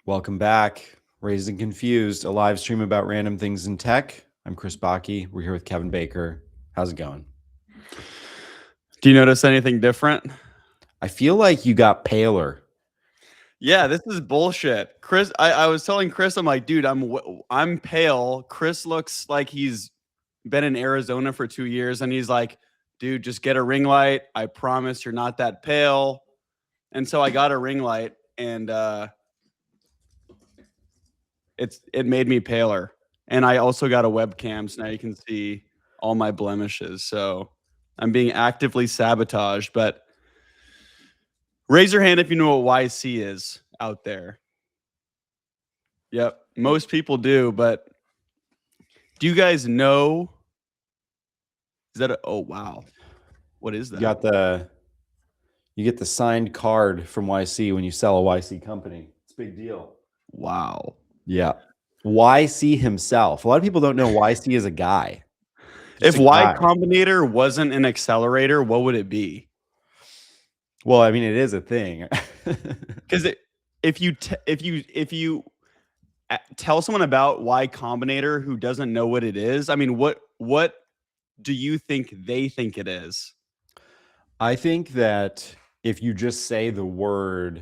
Welcome back. Raised and Confused, a live stream about random things in tech. I'm Chris Baki. We're here with Kevin Baker. How's it going? Do you notice anything different? I feel like you got paler. Yeah, this is bullshit. Chris, I was telling Chris, I'm like, dude, I'm pale. Chris looks like he's been in Arizona for 2 years, and he's like, dude, just get a ring light. I promise you're not that pale. And so I got a ring light, and it made me paler. And I also got a webcam, so now you can see all my blemishes. So I'm being actively sabotaged, but raise your hand if you know what YC is out there. Yep, most people do, but do you guys know? Is that oh wow, what is that? You get the signed card from YC when you sell a YC company. It's a big deal. Wow. Yeah. YC himself. A lot of people don't know YC is a guy. If Y Combinator wasn't an accelerator, what would it be? Well, I mean, it is a thing. Because if you tell someone about Y Combinator who doesn't know what it is, I mean, what do you think they think it is? I think that if you just say the words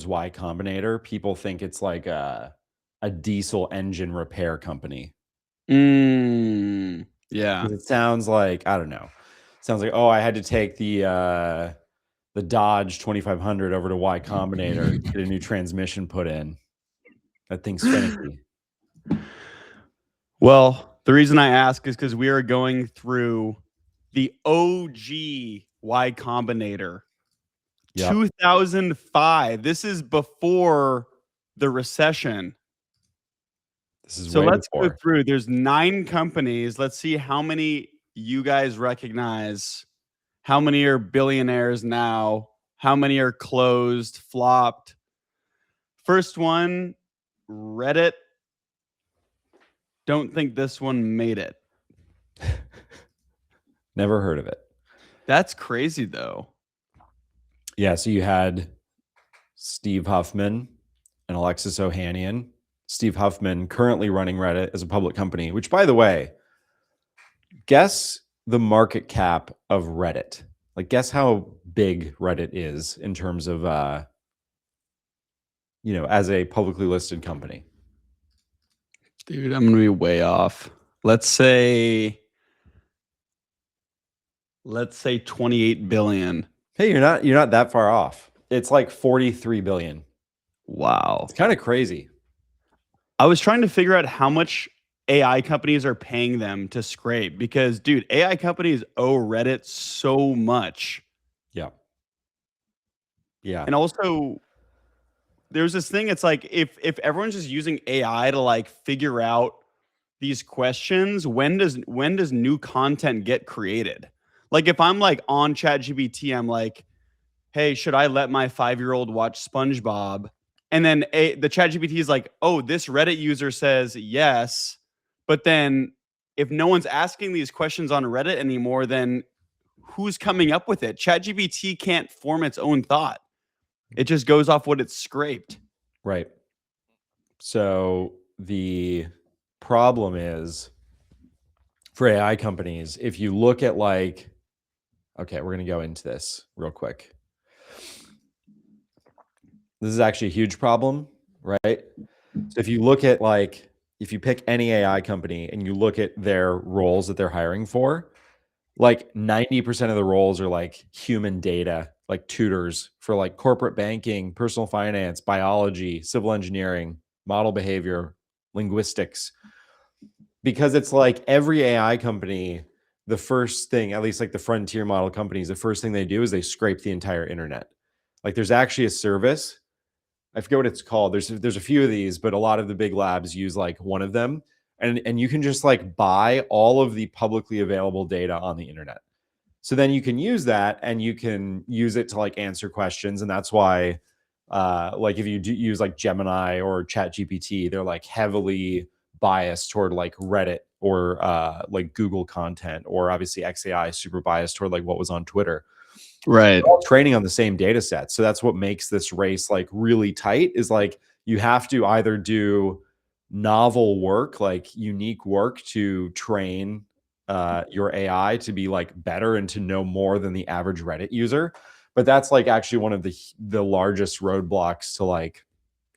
Y Combinator, people think it's like a diesel engine repair company. Yeah. It sounds like, I don't know. It sounds like, oh, I had to take the Dodge 2500 over to Y Combinator, get a new transmission put in. That thing's finicky. Well, the reason I ask is because we are going through the OG Y Combinator. Yep. 2005. This is before the recession. So let's go through. There's 9 companies. Let's see how many you guys recognize. How many are billionaires now? How many are closed, flopped? First one, Reddit. Don't think this one made it. Never heard of it. That's crazy, though. Yeah, so you had Steve Huffman and Alexis Ohanian. Steve Huffman currently running Reddit as a public company, which, by the way, guess the market cap of Reddit. Like, guess how big Reddit is in terms of, as a publicly listed company. Dude, I'm going to be way off. Let's say 28 billion. Hey, you're not that far off. It's like 43 billion. Wow. It's kind of crazy. I was trying to figure out how much AI companies are paying them to scrape because, dude, AI companies owe Reddit so much. Yeah. Yeah. And also, there's this thing. It's like if everyone's just using AI to like figure out these questions, when does new content get created? Like if I'm like on ChatGPT, I'm like, hey, should I let my 5-year-old watch SpongeBob? And then the ChatGPT is like, oh, this Reddit user says yes. But then if no one's asking these questions on Reddit anymore, then who's coming up with it? ChatGPT can't form its own thought. It just goes off what it's scraped. Right. So the problem is for AI companies, if you look at like, okay, we're going to go into this real quick. This is actually a huge problem, right? So if you look at like, if you pick any AI company and you look at their roles that they're hiring for, like 90% of the roles are like human data, like tutors for like corporate banking, personal finance, biology, civil engineering, model behavior, linguistics. Because it's like every AI company, the first thing, at least like the frontier model companies, the first thing they do is they scrape the entire internet. Like there's actually a service, I forget what it's called. There's a few of these, but a lot of the big labs use like one of them. And you can just like buy all of the publicly available data on the internet. So then you can use that and you can use it to like answer questions. And that's why like if you do use like Gemini or ChatGPT, they're like heavily biased toward like Reddit or like Google content, or obviously XAI super biased toward like what was on Twitter. Right. They're all training on the same data set. So that's what makes this race like really tight, is like you have to either do novel work, like unique work to train your AI to be like better and to know more than the average Reddit user. But that's like actually one of the largest roadblocks to like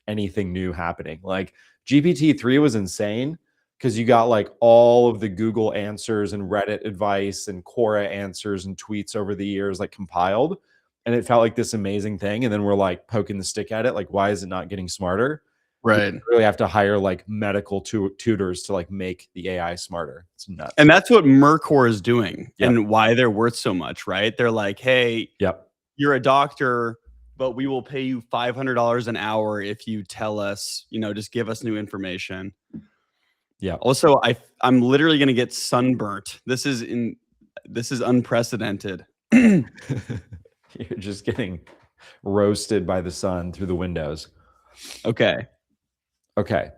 anything new happening. Like GPT-3 was insane because you got like all of the Google answers and Reddit advice and Quora answers and tweets over the years like compiled, and it felt like this amazing thing. And then we're like poking the stick at it, like why is it not getting smarter? Right. You really have to hire like medical tutors to like make the AI smarter. It's nuts. And that's what Mercor is doing, Yep. and why they're worth so much, right? They're like, hey, Yep. you're a doctor, but we will pay you $500 an hour if you tell us, just give us new information. Yeah. Also, I'm literally going to get sunburnt. This is unprecedented. You're just getting roasted by the sun through the windows. Okay.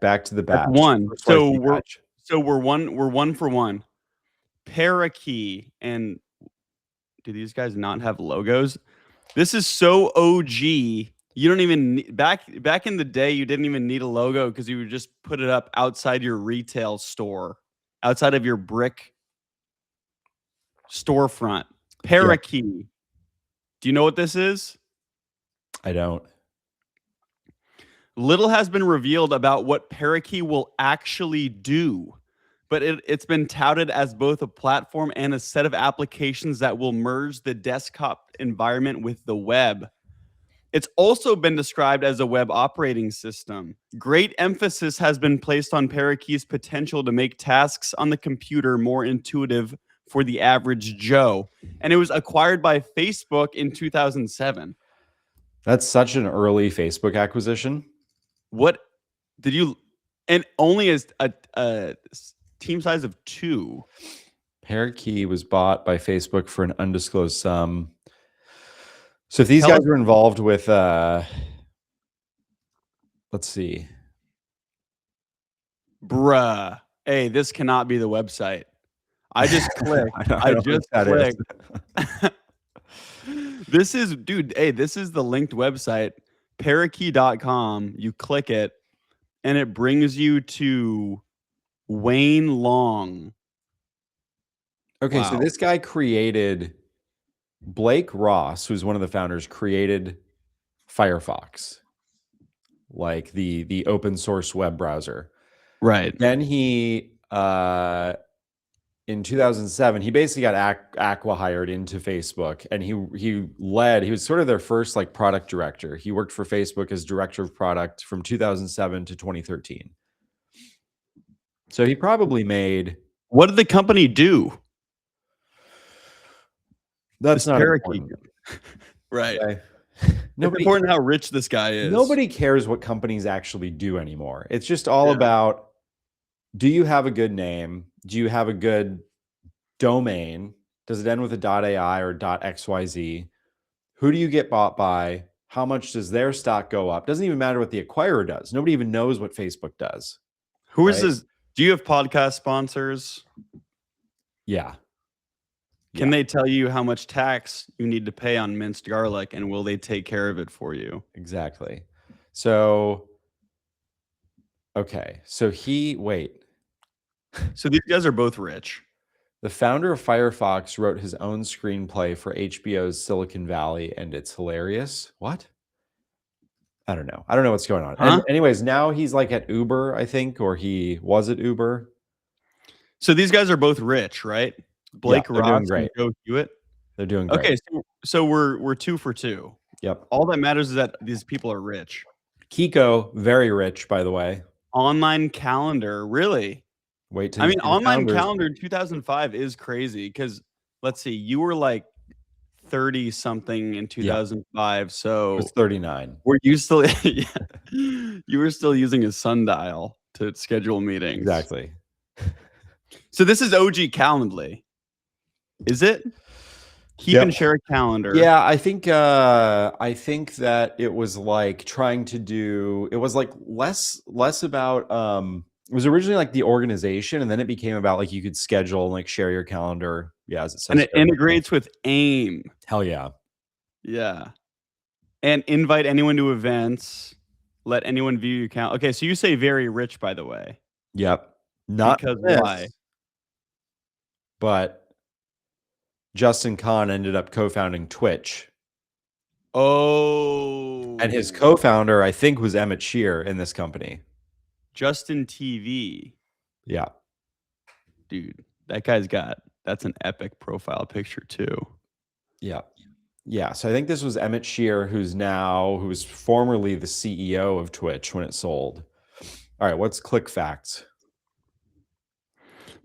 Back to the batch. One. So we're one for one. Parakeet, and do these guys not have logos? This is so OG. You don't even need, back in the day, you didn't even need a logo because you would just put it up outside your retail store, outside of your brick storefront. Parakeet. Yeah. Do you know what this is? I don't. Little has been revealed about what Parakeet will actually do, but it's been touted as both a platform and a set of applications that will merge the desktop environment with the web. It's also been described as a web operating system. Great emphasis has been placed on Parakeet's potential to make tasks on the computer more intuitive for the average Joe. And it was acquired by Facebook in 2007. That's such an early Facebook acquisition. What did you, and only as a team size of 2. Parakeet was bought by Facebook for an undisclosed sum. So if these guys were involved with, let's see. Bruh. Hey, this cannot be the website. I just clicked. I just clicked. This is, dude, hey, this is the linked website, parakeet.com. You click it, and it brings you to Wayne Long. Okay, wow. So this guy created, Blake Ross, who's one of the founders, created Firefox, like the open source web browser. Right. Then he, in 2007, he basically got acqui-hired into Facebook, and he was sort of their first like product director. He worked for Facebook as director of product from 2007 to 2013. So he probably made. What did the company do? That's not important. Right. Okay. It's important how rich this guy is. Nobody cares what companies actually do anymore. It's just all about, do you have a good name? Do you have a good domain? Does it end with a .ai or .xyz? Who do you get bought by? How much does their stock go up? Doesn't even matter what the acquirer does. Nobody even knows what Facebook does. Who is this? Do you have podcast sponsors? Yeah. Can they tell you how much tax you need to pay on minced garlic, and will they take care of it for you? Exactly. So, okay. So So these guys are both rich. The founder of Firefox wrote his own screenplay for HBO's Silicon Valley, and it's hilarious. What? I don't know. I don't know what's going on. Huh? And anyways, now he's like at Uber, I think, or he was at Uber. So these guys are both rich, right? Blake Ross and Joe Hewitt. They're doing great. Okay, so we're 2 for 2. Yep. All that matters is that these people are rich. Kiko, very rich, by the way. Online calendar, really? Wait till online calendar in 2005 is crazy because let's see, you were like 30 something in 2005, so I was 39. Were you still? Yeah, you were still using a sundial to schedule meetings. Exactly. So this is OG Calendly. Is it? Keep and share a calendar. Yeah, I think that it was like trying to do. It was like less about. It was originally like the organization, and then it became about like you could schedule and like share your calendar. Yeah, as it says. And it integrates with AIM. Hell yeah. Yeah. And invite anyone to events. Let anyone view your account. Okay, so you say very rich, by the way. Yep. Not Because why? this, but Justin Kahn ended up co-founding Twitch. And his Oh. co-founder, I think, was Emmett Shear in this company. Justin TV. Yeah. Dude, that's an epic profile picture too. Yeah. Yeah. So I think this was Emmett Shear, who was formerly the CEO of Twitch when it sold. All right. What's ClickFacts?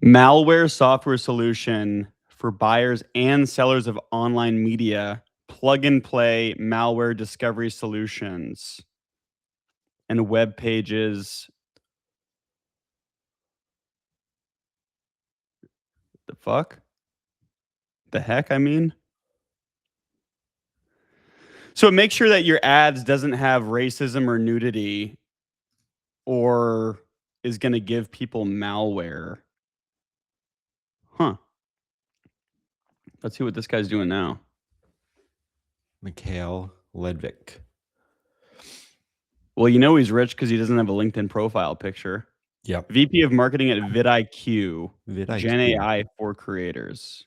Malware software solution for buyers and sellers of online media, plug and play malware discovery solutions, and web pages. The fuck? The heck, I mean? So make sure that your ads doesn't have racism or nudity or is going to give people malware. Huh. Let's see what this guy's doing now. Mikhail Ledvik. Well, you know he's rich because he doesn't have a LinkedIn profile picture. Yep. VP of Marketing at vidIQ, vidIQ. Gen AI for creators.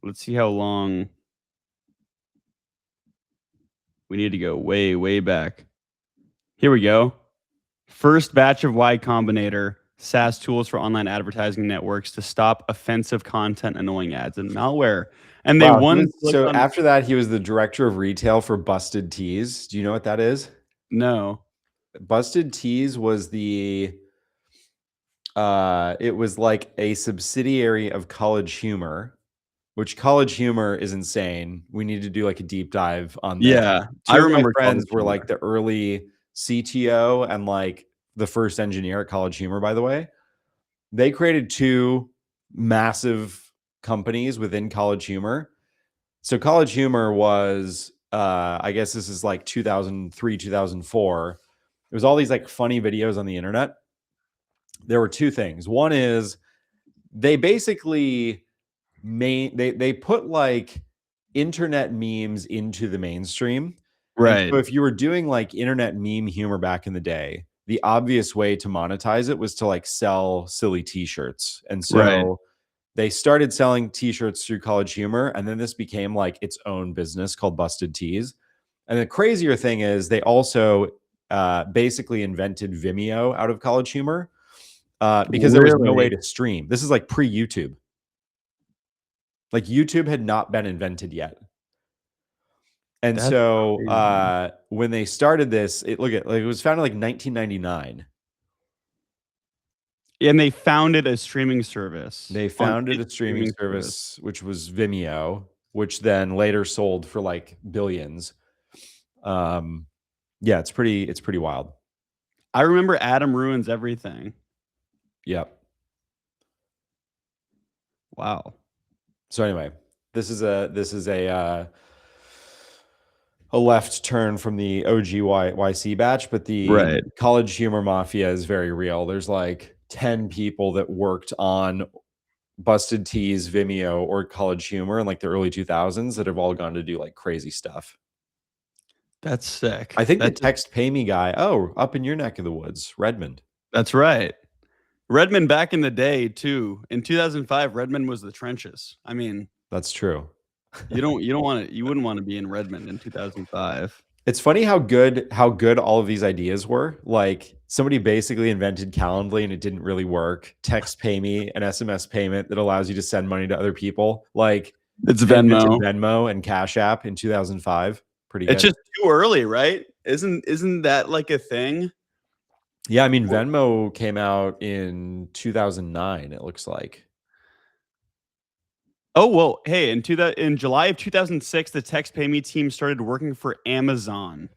Let's see how long. We need to go way, way back. Here we go. First batch of Y Combinator, SaaS tools for online advertising networks to stop offensive content, annoying ads, and malware. And they so after that, he was the director of retail for Busted Tees. Do you know what that is? No. Busted Tees was it was like a subsidiary of College Humor, which College Humor is insane. We need to do like a deep dive on this. Yeah. Two of my friends were like the early CTO and like the first engineer at College Humor, by the way. They created two massive companies within College Humor. So College Humor was, I guess this is like 2003, 2004. It was all these like funny videos on the internet. There were two things. One is they basically they put like internet memes into the mainstream. Right. And so if you were doing like internet meme humor back in the day, the obvious way to monetize it was to like sell silly t-shirts. And so they started selling t-shirts through College Humor, and then this became like its own business called Busted Tees. And the crazier thing is they also basically invented Vimeo out of College Humor because there was no way to stream. This is like pre-YouTube. Like YouTube had not been invented yet. And that's so when they started this, it was founded like 1999. And they founded a streaming service. They founded a streaming service, which was Vimeo, which then later sold for like billions. Yeah, it's pretty wild. I remember Adam Ruins Everything. Yep. Wow. So anyway, this is a left turn from the OG YC batch, but the College Humor Mafia is very real. There's like 10 people that worked on Busted Tees, Vimeo, or College Humor in like the early 2000s that have all gone to do like crazy stuff. That's sick. I think the Text Pay Me guy, up in your neck of the woods, Redmond. That's right. Redmond back in the day too. In 2005, Redmond was the trenches. I mean, that's true. You wouldn't want to be in Redmond in 2005. It's funny how good all of these ideas were. Like somebody basically invented Calendly and it didn't really work. Text Pay Me, an SMS payment that allows you to send money to other people. Like it's Venmo and Cash App in 2005. Pretty good. It's just too early, right? Isn't that like a thing? Yeah, I mean Venmo came out in 2009, it looks like. Oh, well, hey, in July of 2006, the Text Pay Me team started working for Amazon.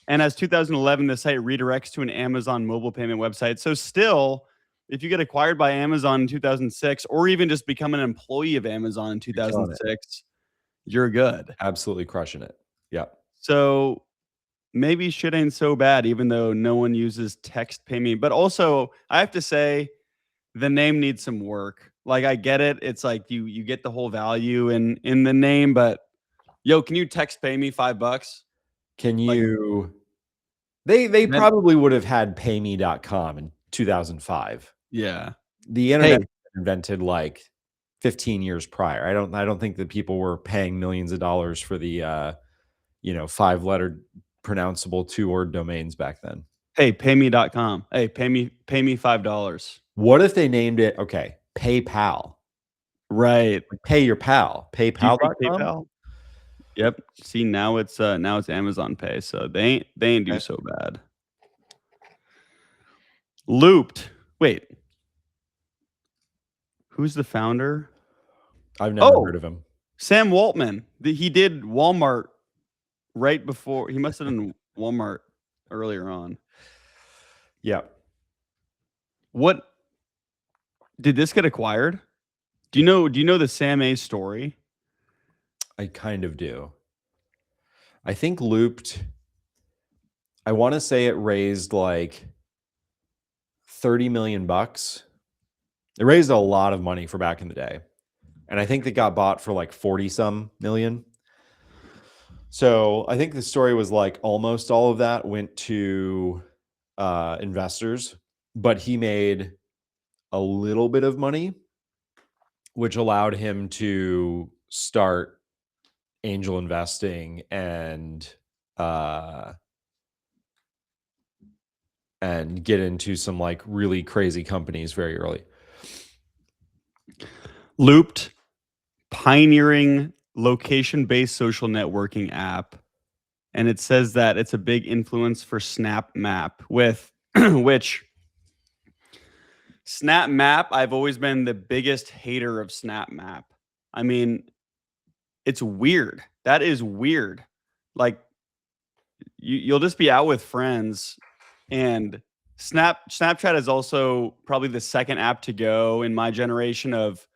And as 2011, the site redirects to an Amazon mobile payment website. So still, if you get acquired by Amazon in 2006, or even just become an employee of Amazon in 2006, you're good. Absolutely crushing it. Yeah. So maybe shit ain't so bad, even though no one uses Text Pay Me. But also, I have to say, the name needs some work. Like I get it. It's like you get the whole value in the name, but Yo, can you text pay me $5? Can Like, you they then, probably would have had payme.com in 2005. yeah. The internet Hey, was invented like 15 years prior. I don't think that people were paying millions of dollars for the 5-letter pronounceable 2-word domains back then. hey, payme.com. Hey, pay me $5. What if they named it, okay, PayPal? Right. Like pay your pal, Do you take paypal.com? PayPal? Yep. See, now it's Amazon Pay, so they ain't do Okay. so bad. Looped. Wait. Who's the founder? I've never Oh, heard of him. Sam Waltman. He did Walmart right before. He must have done Walmart earlier on. Yeah. What did this get acquired? Do you know the Sam A story? I kind of do. I think Looped, I want to say it raised like 30 million bucks. It raised a lot of money for back in the day. And I think they got bought for like 40 some million. So I think the story was like almost all of that went to investors, but he made a little bit of money, which allowed him to start angel investing and get into some like really crazy companies very early. Looped, pioneering location-based social networking app, and it says that it's a big influence for Snap Map, with which Snap Map, I've always been the biggest hater of Snap Map. I mean, it's weird. That is weird. Like, you'll just be out with friends, and Snapchat is also probably the second app to go in my generation. Of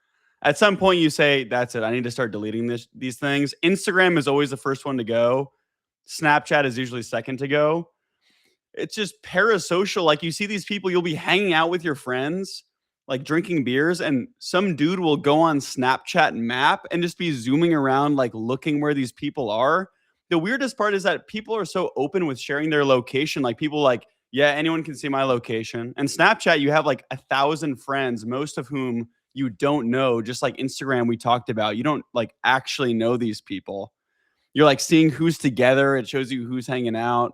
at some point you say, that's it, I need to start deleting these things. Instagram is always the first one to go. Snapchat is usually second to go. It's just parasocial. Like, you see these people, you'll be hanging out with your friends, like drinking beers, and some dude will go on Snapchat map and just be zooming around, like looking where these people are. The weirdest part is that people are so open with sharing their location. Like, people like, yeah, anyone can see my location. And Snapchat, you have like 1,000 friends, most of whom you don't know. Just like Instagram, we talked about, you don't like actually know these people. You're like seeing who's together. It shows you who's hanging out.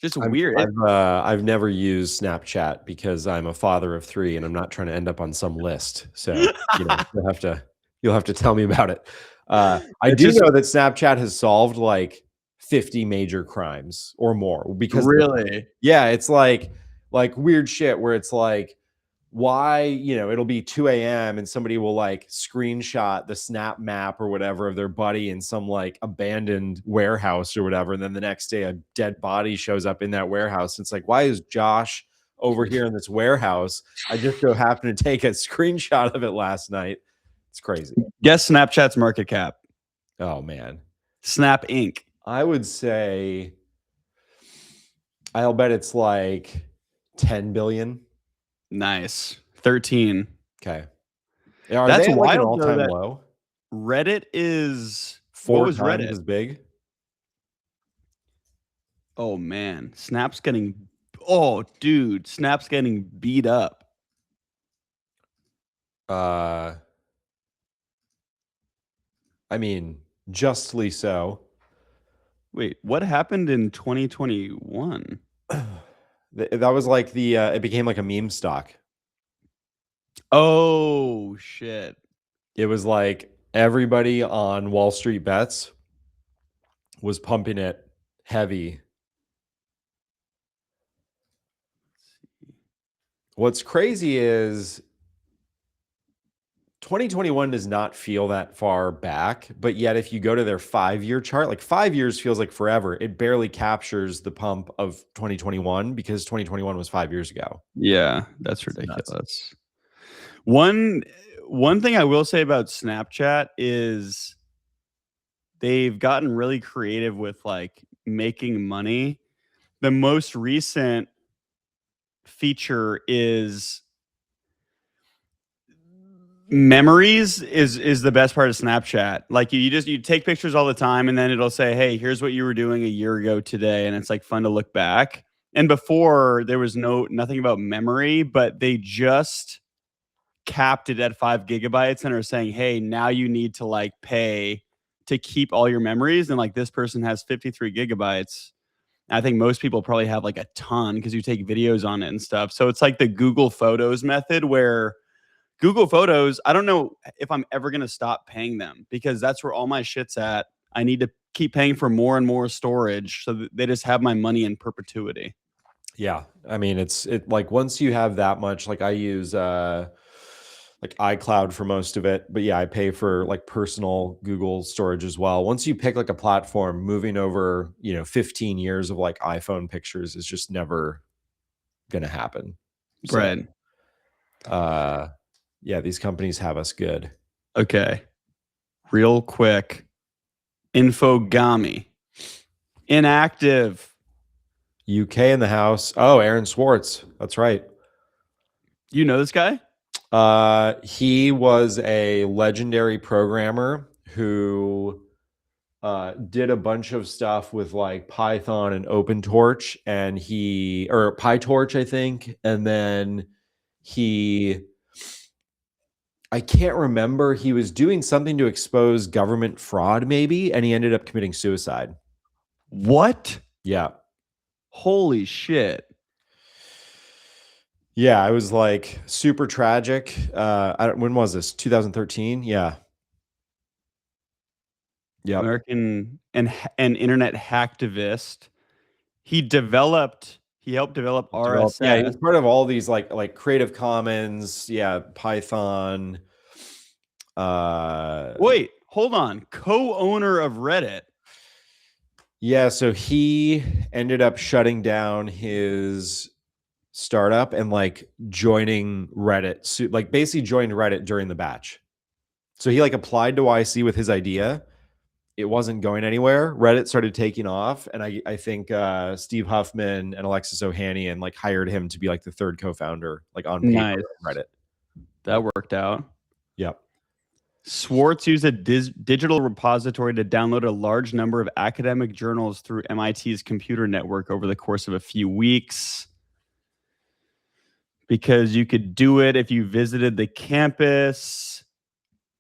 Just weird. I've never used Snapchat because I'm a father of 3 and I'm not trying to end up on some list. So, you'll have to tell me about it. I It's do just know that Snapchat has solved like 50 major crimes or more because really yeah, it's like weird shit where it's like, why, it'll be 2 a.m. and somebody will like screenshot the snap map or whatever of their buddy in some like abandoned warehouse or whatever. And then the next day, a dead body shows up in that warehouse. And it's like, why is Josh over here in this warehouse? I just so happened to take a screenshot of it last night. It's crazy. guess Snapchat's market cap. Oh, man. Snap Inc. I would say, I'll bet it's like 10 billion. Nice. 13. Okay. Are That's they at like an wild though all-time that low? Reddit is what 4 was times Reddit? as big? Oh man, Snap's getting dude, Snap's getting beat up. I mean, justly so. Wait, what happened in 2021? That was like it became like a meme stock. Oh shit. It was like everybody on Wall Street Bets was pumping it heavy. What's crazy is 2021 does not feel that far back, but yet if you go to their 5-year chart, like 5 years feels like forever. It barely captures the pump of 2021 because 2021 was 5 years ago. Yeah, that's It's nuts. ridiculous. One thing I will say about Snapchat is they've gotten really creative with like making money. The most recent feature is Memories is the best part of Snapchat. Like you take pictures all the time, and then it'll say, "Hey, here's what you were doing a year ago today," and it's like fun to look back. And before there was nothing about memory, but they just capped it at 5 GB and are saying, "Hey, now you need to like pay to keep all your memories." And like this person has 53 GB. I think most people probably have like a ton because you take videos on it and stuff. So it's like the Google Photos method where Google Photos, I don't know if I'm ever going to stop paying them because that's where all my shit's at. I need to keep paying for more and more storage so that they just have my money in perpetuity. Yeah. I mean, it like once you have that much, like I use like iCloud for most of it, but yeah, I pay for like personal Google storage as well. Once you pick like a platform, moving over, 15 years of like iPhone pictures is just never gonna happen. So Right. yeah, these companies have us good. Okay. Real quick. Infogami. Inactive. UK in the house. Oh, Aaron Swartz. That's right. You know this guy? He was a legendary programmer who did a bunch of stuff with like Python and OpenTorch, and or PyTorch, I think. And then I can't remember, he was doing something to expose government fraud, maybe, and he ended up committing suicide. What? Yeah. Holy shit. Yeah, it was like super tragic. When was this? 2013? Yeah. Yep. American and internet hacktivist. He helped develop Yeah, he RSS. was part of all these like Creative Commons, yeah, Python. Wait, hold on. Co-owner of Reddit. Yeah, so he ended up shutting down his startup and like joining Reddit, like basically joined Reddit during the batch. So he like applied to YC with his idea. It wasn't going anywhere. Reddit started taking off, and I think Steve Huffman and Alexis Ohanian like hired him to be like the third co-founder, like on paper Nice. of Reddit. That worked out. Yep. Swartz used a digital repository to download a large number of academic journals through MIT's computer network over the course of a few weeks. Because you could do it if you visited the campus.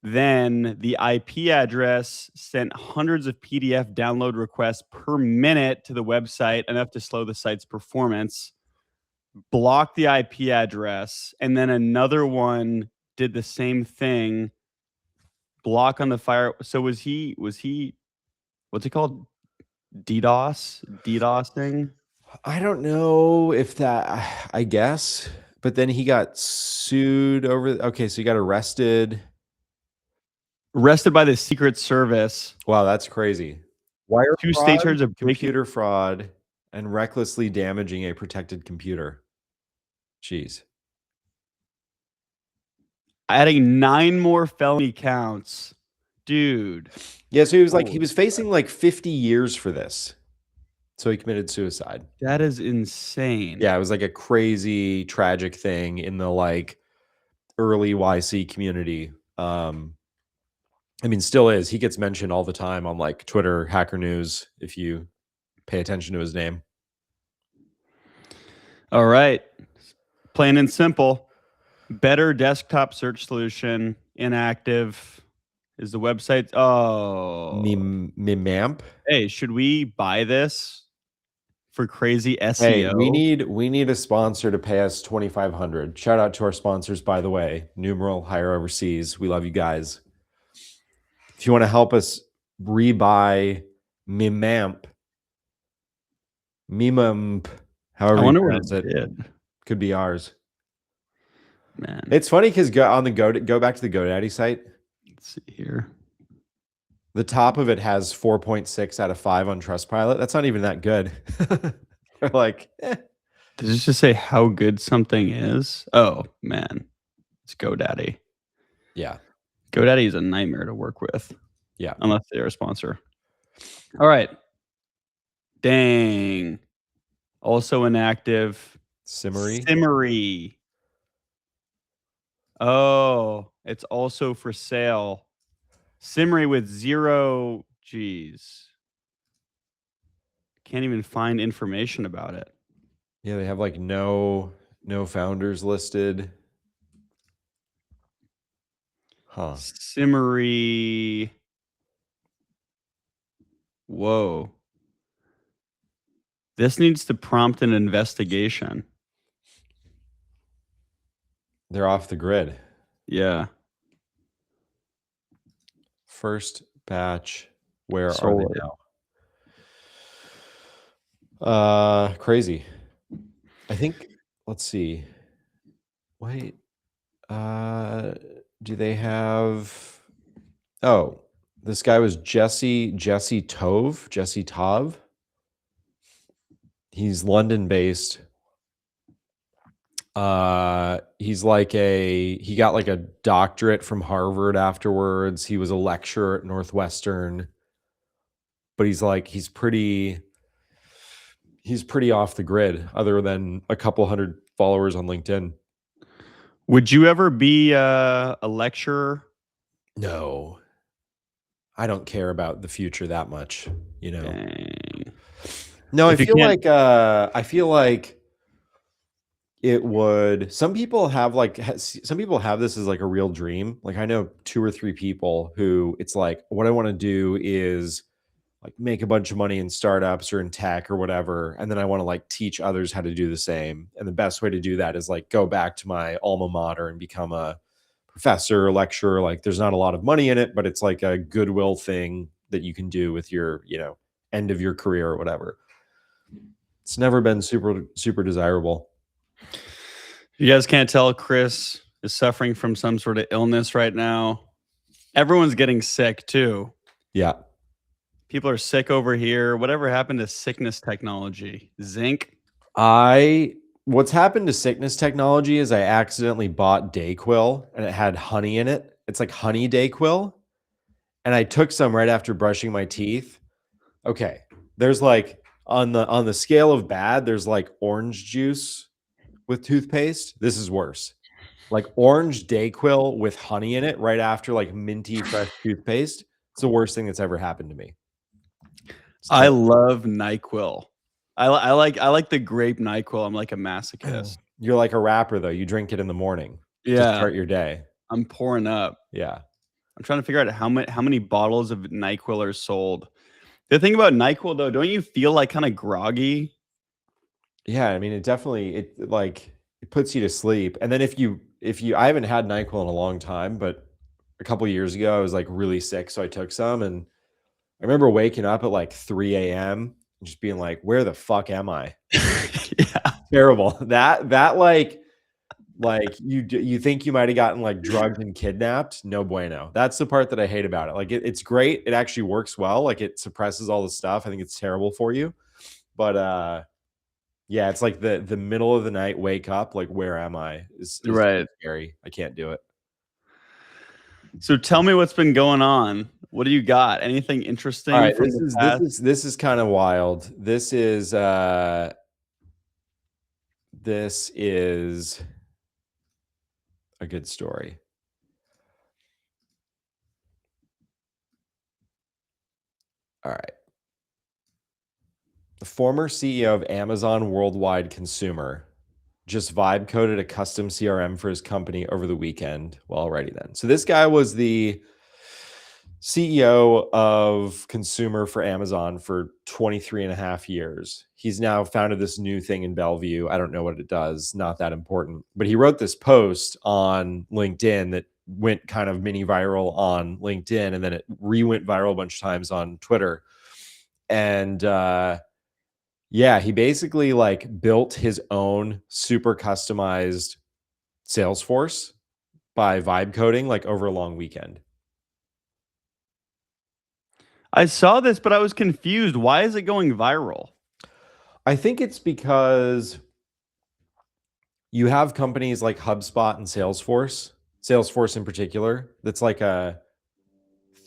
Then the IP address sent hundreds of PDF download requests per minute to the website, enough to slow the site's performance. Blocked the IP address, and then another one did the same thing. Block on the fire. So was he what's it called? DDoSing? I don't know if that, I guess, but then he got sued over. Okay, so he got arrested. Arrested by the Secret Service. Wow, that's crazy. Wire 2 state fraud, charges of computer fraud, and recklessly damaging a protected computer. Jeez. Adding 9 more felony counts. Dude. Yeah, so he was facing like 50 years for this. So he committed suicide. That is insane. Yeah, it was like a crazy, tragic thing in the like early YC community. I mean, still is. He gets mentioned all the time on like Twitter, Hacker News, if you pay attention to his name. All right. Plain and simple. Better desktop search solution. Inactive. Is the website? Oh. Mimamp. Hey, should we buy this for crazy SEO? Hey, we need a sponsor to pay us $2,500. Shout out to our sponsors, by the way. Numeral Hire Overseas. We love you guys. If you want to help us rebuy Mimamp, however I wonder you what pronounce it it, did. could be ours. Man. It's funny because go back to the GoDaddy site. Let's see here. The top of it has 4.6 out of 5 on Trustpilot. That's not even that good. They're like, Does it just say how good something is? Oh, man. It's GoDaddy. Yeah. GoDaddy is a nightmare to work with. Yeah. Unless they're a sponsor. All right. Dang. Also inactive. Simmery. Simmery. Oh. It's also for sale. Simmery with 0 G's. Can't even find information about it. Yeah, they have like no founders listed. Huh. Simmery. Whoa. This needs to prompt an investigation. They're off the grid. Yeah. First batch. Where Solar. are they now? Crazy. I think, let's see. Wait. Do they have, oh, this guy was Jesse Tove. He's London based. He's like he got like a doctorate from Harvard afterwards. He was a lecturer at Northwestern, but he's pretty off the grid other than a couple hundred followers on LinkedIn. Would you ever be a lecturer? No, I don't care about the future that much, you know. Dang. No, If I you feel can't- like I feel like it would. Some people have this as like a real dream. Like I know 2 or 3 people who it's like, what I want to do is like make a bunch of money in startups or in tech or whatever, and then I want to like teach others how to do the same. And the best way to do that is like go back to my alma mater and become a professor or lecturer. Like there's not a lot of money in it, but it's like a goodwill thing that you can do with your, end of your career or whatever. It's never been super desirable. You guys can't tell, Chris is suffering from some sort of illness right now. Everyone's getting sick too. Yeah. People are sick over here. Whatever happened to sickness technology? Zinc? What's happened to sickness technology is I accidentally bought Dayquil and it had honey in it. It's like honey Dayquil. And I took some right after brushing my teeth. Okay. There's like on the scale of bad, there's like orange juice with toothpaste. This is worse. Like orange Dayquil with honey in it right after like minty fresh toothpaste. It's the worst thing that's ever happened to me. I love NyQuil. I like the grape NyQuil. I'm like a masochist. You're like a rapper though. You drink it in the morning to start your day. I'm pouring up. Yeah. I'm trying to figure out how many bottles of NyQuil are sold. The thing about NyQuil though, don't you feel like kind of groggy? Yeah, I mean, it puts you to sleep. And then if you I haven't had NyQuil in a long time, but a couple years ago I was like really sick, so I took some, and I remember waking up at like 3 a.m. and just being like, where the fuck am I? Yeah. Terrible. That you think you might have gotten like drugged and kidnapped. No bueno. That's the part that I hate about it. Like it's great. It actually works well. Like it suppresses all the stuff. I think it's terrible for you. But yeah, it's like the middle of the night, wake up, like where am I? Is Right. scary. I can't do it. So tell me what's been going on. What do you got? Anything interesting? All right, from this is kind of wild. This is a good story. All right. The former CEO of Amazon Worldwide Consumer just vibe coded a custom CRM for his company over the weekend. Well, alrighty then. So this guy was the CEO of consumer for Amazon for 23 and a half years. He's now founded this new thing in Bellevue. I don't know what it does, not that important. But he wrote this post on LinkedIn that went kind of mini viral on LinkedIn, and then it went viral a bunch of times on Twitter. And yeah, he basically like built his own super customized Salesforce by vibe coding like over a long weekend. I saw this, but I was confused. Why is it going viral? I think it's because you have companies like HubSpot and Salesforce in particular, that's like a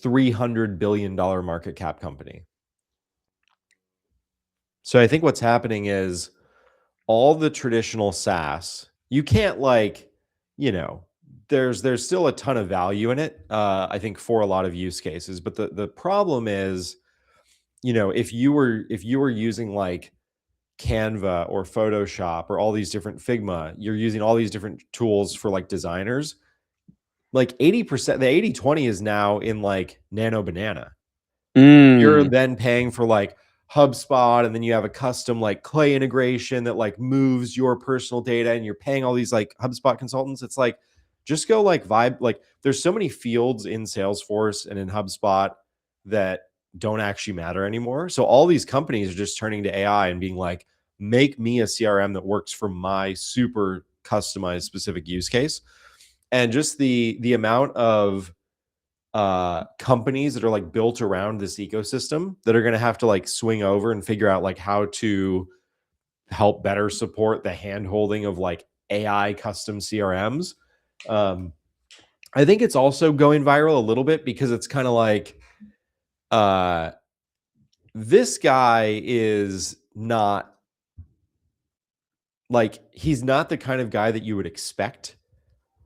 $300 billion market cap company. So I think what's happening is all the traditional SaaS, you can't like, there's still a ton of value in it, I think, for a lot of use cases. But the problem is, if you were using like Canva or Photoshop or all these different Figma, you're using all these different tools for like designers. Like 80%, the 80/20 is now in like Nano Banana. You're then paying for like HubSpot, and then you have a custom like Clay integration that like moves your personal data, and you're paying all these like HubSpot consultants. It's like, just go like vibe. Like, there's so many fields in Salesforce and in HubSpot that don't actually matter anymore. So all these companies are just turning to AI and being like, make me a CRM that works for my super customized specific use case. And just the amount of companies that are like built around this ecosystem that are going to have to like swing over and figure out like how to help better support the hand holding of like AI custom CRMs. I think it's also going viral a little bit because it's kind of like, this guy is not like, he's not the kind of guy that you would expect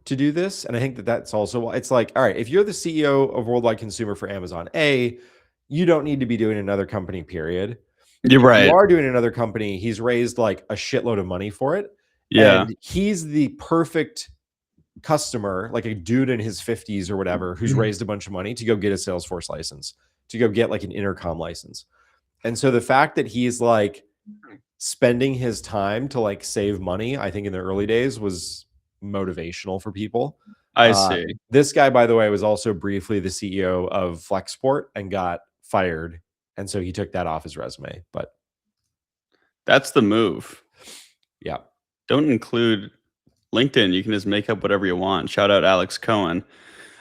to do this. And I think that that's also why it's like, all right, if you're the CEO of Worldwide Consumer for Amazon, you don't need to be doing another company, period. You're If right. you are doing another company, he's raised like a shitload of money for it. Yeah. And he's the perfect customer, like a dude in his 50s or whatever, who's raised a bunch of money to go get a Salesforce license, to go get like an intercom license. And so the fact that he's like spending his time to like save money, I think in the early days was motivational for people. I see. This guy, by the way, was also briefly the CEO of Flexport and got fired. And so he took that off his resume. But that's the move. Yeah. Don't include LinkedIn. You can just make up whatever you want. Shout out Alex Cohen.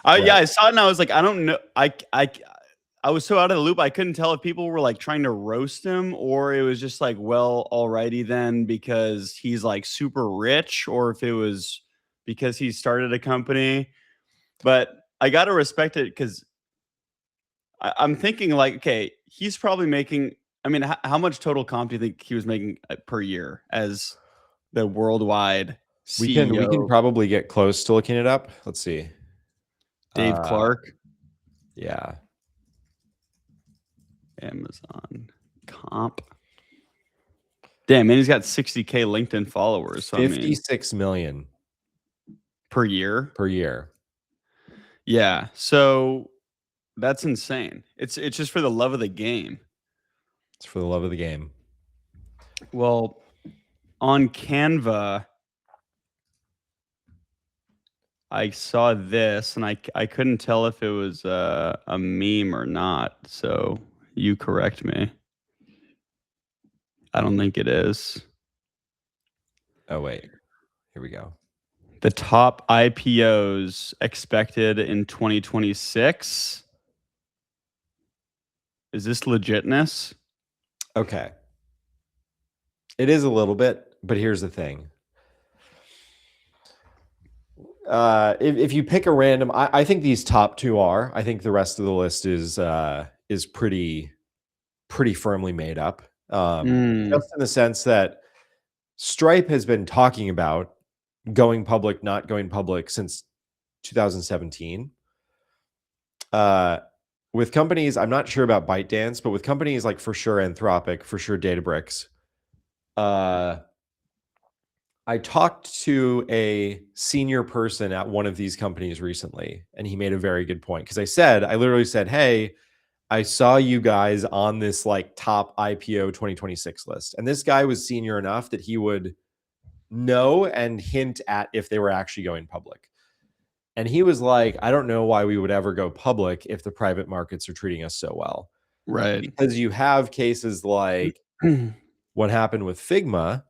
Yeah, I saw it and I was like, I don't know. I was so out of the loop. I couldn't tell if people were like trying to roast him, or it was just like, well, alrighty then, because he's like super rich, or if it was because he started a company. But I got to respect it, because I'm thinking like, okay, he's probably making, I mean, how much total comp do you think he was making per year as the worldwide CEO? We can probably get close to looking it up. Let's see. Dave Clark. Yeah. Amazon comp. Damn, man, he's got 60K LinkedIn followers. So 56 million per year. Per year. Yeah. So that's insane. It's just for the love of the game. It's for the love of the game. Well, on Canva, I saw this and I couldn't tell if it was a meme or not. So you correct me. I don't think it is. Oh, wait. Here we go. The top IPOs expected in 2026. Is this legitness? Okay. It is a little bit, but here's the thing. If you pick a random, I think these top two are. I think the rest of the list is pretty firmly made up. Just in the sense that Stripe has been talking about going public, not going public since 2017. With companies, I'm not sure about ByteDance, but with companies like for sure Anthropic, for sure Databricks, I talked to a senior person at one of these companies recently, and he made a very good point, because I literally said, hey, I saw you guys on this like top IPO 2026 list. And this guy was senior enough that he would know and hint at if they were actually going public. And he was like, I don't know why we would ever go public if the private markets are treating us so well. Right. Because you have cases like what happened with Figma.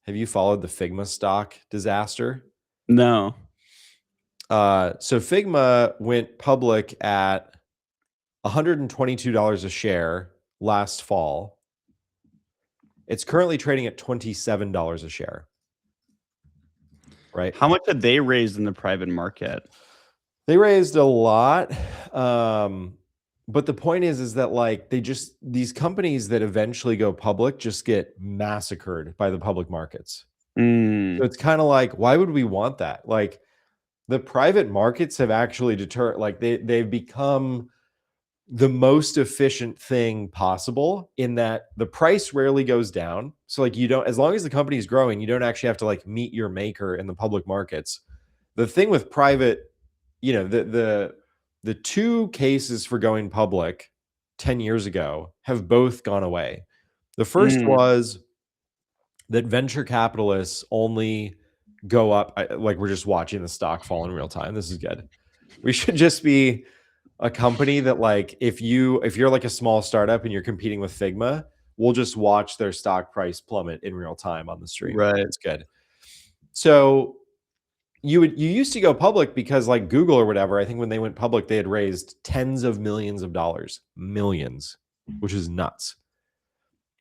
Have you followed the Figma stock disaster? No. So Figma went public at $122 a share last fall. It's currently trading at $27 a share. Right? How much did they raise in the private market? They raised a lot. But the point is that like these companies that eventually go public just get massacred by the public markets. So it's kind of like, why would we want that? Like, the private markets have actually like they've become the most efficient thing possible, in that the price rarely goes down. So like, you don't, as long as the company is growing, you don't actually have to like meet your maker in the public markets. The thing with private, the two cases for going public 10 years ago have both gone away. The first was that venture capitalists only go up, like, we're just watching the stock fall in real time. This is good. We should just be a company that, like, if you're like a small startup and you're competing with Figma, we'll just watch their stock price plummet in real time on the stream. Right. It's good. So you used to go public because, like, Google or whatever, I think when they went public, they had raised tens of millions of dollars, millions, which is nuts.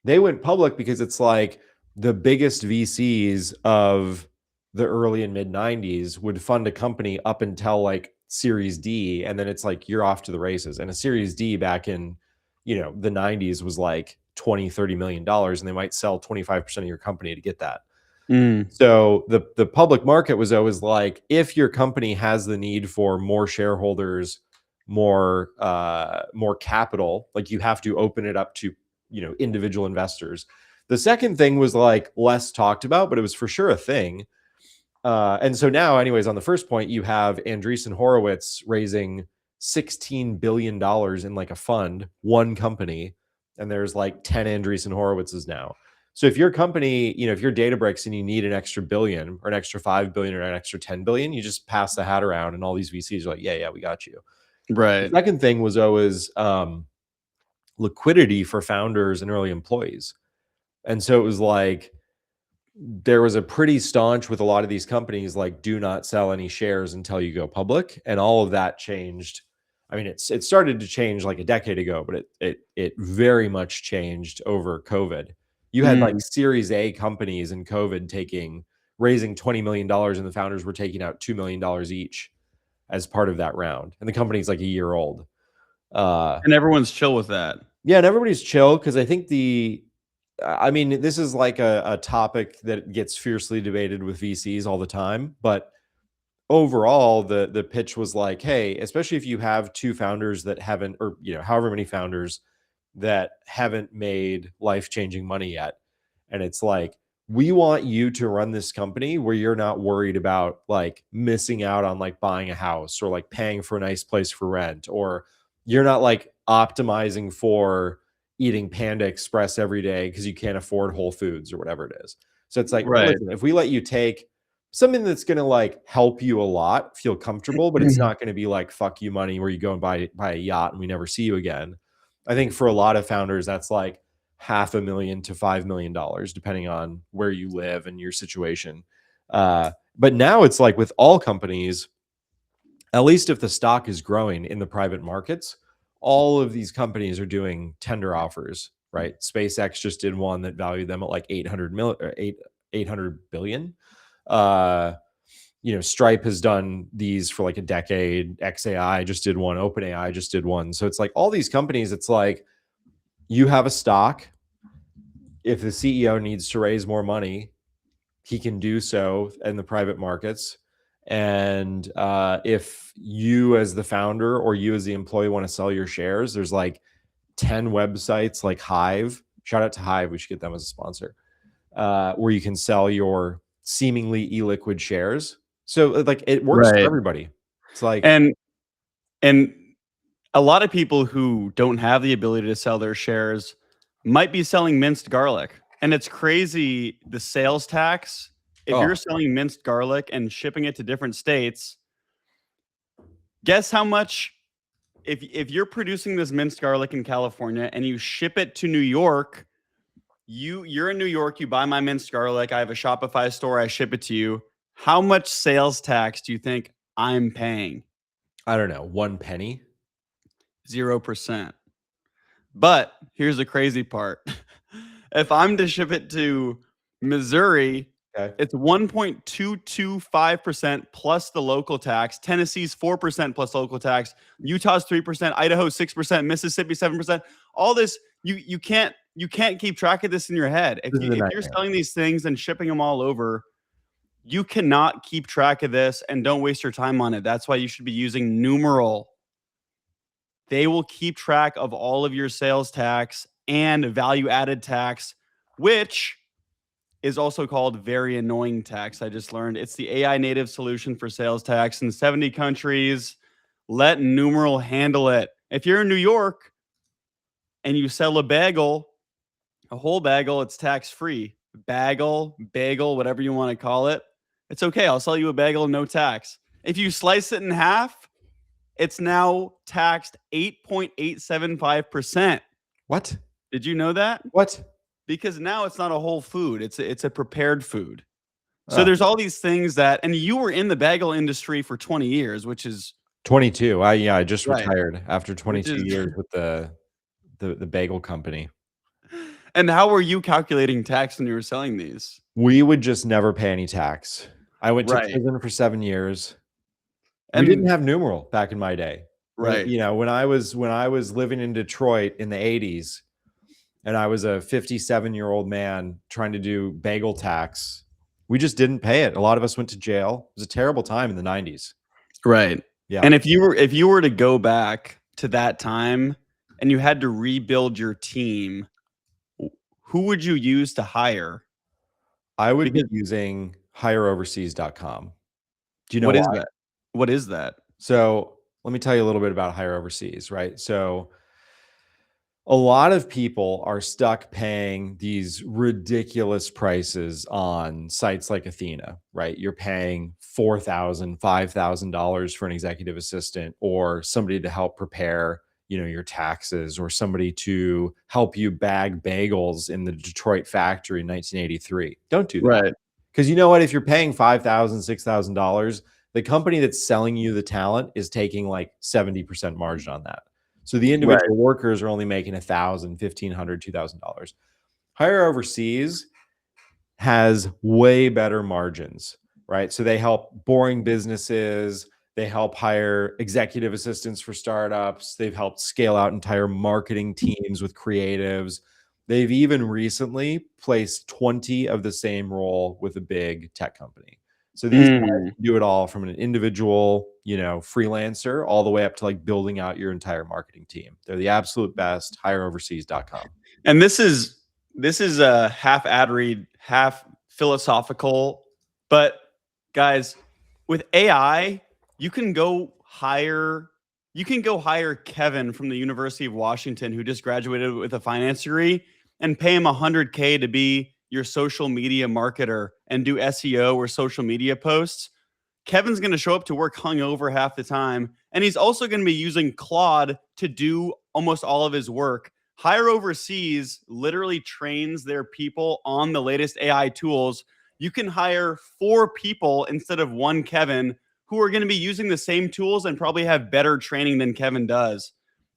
They went public because it's like the biggest VCs of the early and mid 90s would fund a company up until like Series D, and then it's like you're off to the races. And a Series D back in, the 90s was like 20-30 million dollars, and they might sell 25% of your company to get that. So the public market was always like, if your company has the need for more shareholders, more capital, like, you have to open it up to individual investors. The second thing was like less talked about, but it was for sure a thing. And so now, anyways, on the first point, you have Andreessen Horowitz raising $16 billion in like a fund, one company, and there's like 10 Andreessen Horowitzes now. So if your company, if you're Databricks and you need an extra billion or an extra 5 billion or an extra 10 billion, you just pass the hat around, and all these VCs are like, yeah, we got you. Right. The second thing was always liquidity for founders and early employees. And so it was like, there was a pretty staunch with a lot of these companies, like, do not sell any shares until you go public. And all of that changed. I mean, it started to change like a decade ago, but it very much changed over COVID. You had like Series A companies in COVID raising $20 million, and the founders were taking out $2 million each as part of that round. And the company's like a year old. And everyone's chill with that. Yeah, and everybody's chill, because I think this is like a topic that gets fiercely debated with VCs all the time. But overall, the pitch was like, hey, especially if you have two founders that haven't, or however many founders that haven't made life-changing money yet, and it's like, we want you to run this company where you're not worried about like missing out on like buying a house or like paying for a nice place for rent, or you're not like optimizing for eating Panda Express every day because you can't afford Whole Foods or whatever it is. So it's like, Right. listen, if we let you take something that's going to like help you a lot, feel comfortable, but it's not going to be like fuck you money where you go and buy a yacht and we never see you again. I think for a lot of founders, that's like $500,000 to $5 million, depending on where you live and your situation. But now it's like with all companies, at least if the stock is growing in the private markets, all of these companies are doing tender offers, right? SpaceX just did one that valued them at like 800 billion. Stripe has done these for like a decade. XAI just did one. OpenAI just did one. So it's like all these companies, it's like, you have a stock. If the CEO needs to raise more money, he can do so in the private markets. And if you as the founder or you as the employee want to sell your shares, there's like 10 websites like Hive. Shout out to Hive. We should get them as a sponsor. Where you can sell your seemingly illiquid shares. So like, it works for everybody. It's like, and a lot of people who don't have the ability to sell their shares might be selling minced garlic. And it's crazy, the sales tax. If you're selling minced garlic and shipping it to different states, guess how much, if you're producing this minced garlic in California and you ship it to New York, you're in New York, you buy my minced garlic, I have a Shopify store, I ship it to you. How much sales tax do you think I'm paying? I don't know, 1 penny? 0%. But here's the crazy part. If I'm to ship it to Missouri, it's 1.225% plus the local tax. Tennessee's 4% plus local tax. Utah's 3%. Idaho 6%. Mississippi 7%. All this, you can't keep track of this in your head. If you're selling these things and shipping them all over, You cannot keep track of this, and don't waste your time on it. That's why you should be using Numeral. They will keep track of all of your sales tax and value added tax, which is also called very annoying tax. I just learned it's the AI native solution for sales tax in 70 countries. Let Numeral handle it. If you're in New York and you sell a whole bagel, it's tax free. Bagel, whatever you want to call it, it's okay. I'll sell you a bagel, no tax. If you slice it in half, it's now taxed 8.875%. What? Did you know that? What? Because now it's not a whole food, it's a prepared food. So there's all these things that, and you were in the bagel industry for 20 years, which is 22. I just right. retired after 22 years with the bagel company. And how were you calculating tax when you were selling these? We would just never pay any tax. I went to Right. prison for 7 years. We And didn't have Numeral back in my day. right. You know, when I was living in Detroit in the 80s, and I was a 57-year-old man trying to do bagel tax, we just didn't pay it. A lot of us went to jail. It was a terrible time in the 90s. Right. Yeah. And if you were to go back to that time and you had to rebuild your team, who would you use to hire? I would be using hireoverseas.com. Do you know what is why? that? What is that? So let me tell you a little bit about Hire Overseas, right? So a lot of people are stuck paying these ridiculous prices on sites like Athena, right? You're paying $4,000, $5,000 for an executive assistant or somebody to help prepare, your taxes, or somebody to help you bag bagels in the Detroit factory in 1983. Don't do that. Right. Because you know what? If you're paying $5,000, $6,000, the company that's selling you the talent is taking like 70% margin on that. So the individual workers are only making $1,000, $1,500, $2,000. Hire Overseas has way better margins, right? So they help boring businesses. They help hire executive assistants for startups. They've helped scale out entire marketing teams with creatives. They've even recently placed 20 of the same role with a big tech company. So these guys do it all from an individual, freelancer all the way up to like building out your entire marketing team. They're the absolute best. Hireoverseas.com. And this is a half ad read, half philosophical. But guys, with AI, you can go hire Kevin from the University of Washington, who just graduated with a finance degree, and pay him $100K to be your social media marketer and do SEO or social media posts. Kevin's going to show up to work hungover half the time, and he's also going to be using Claude to do almost all of his work. Hire Overseas literally trains their people on the latest AI tools. You can hire 4 people instead of 1 Kevin who are going to be using the same tools and probably have better training than Kevin does.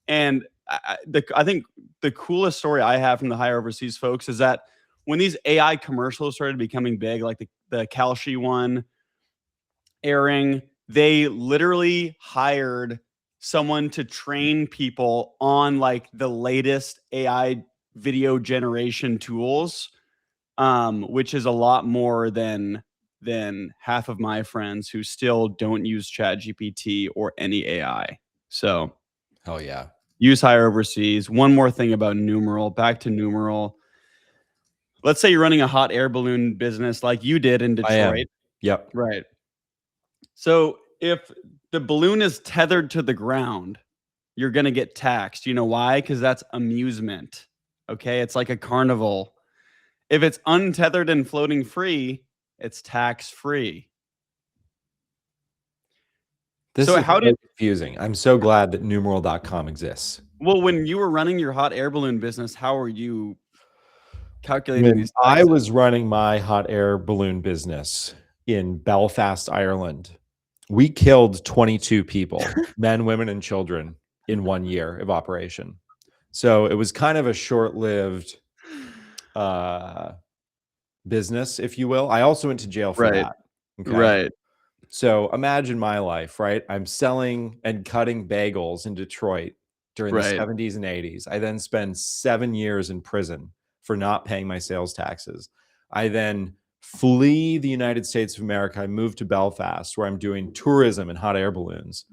And I think the coolest story I have from the Hire Overseas folks is that when these AI commercials started becoming big, like the Kalshi one airing, they literally hired someone to train people on like the latest AI video generation tools, which is a lot more than half of my friends who still don't use ChatGPT or any AI. So, hell yeah. Use Hire Overseas. One more thing about Numeral. Back to Numeral. Let's say you're running a hot air balloon business like you did in Detroit. I am. Yep. Right. So if the balloon is tethered to the ground, you're going to get taxed. You know why? Because that's amusement. Okay. It's like a carnival. If it's untethered and floating free, it's tax free. This is confusing. I'm so glad that numeral.com exists. Well, when you were running your hot air balloon business, how are you calculating these taxes? I was running my hot air balloon business in Belfast, Ireland. We killed 22 people, men, women, and children in 1 year of operation. So it was kind of a short-lived business, if you will. I also went to jail for that. Okay? Right. So imagine my life, right? I'm selling and cutting bagels in Detroit during the 70s and 80s. I then spend 7 years in prison for not paying my sales taxes. I then flee the United States of America. I moved to Belfast, where I'm doing tourism and hot air balloons.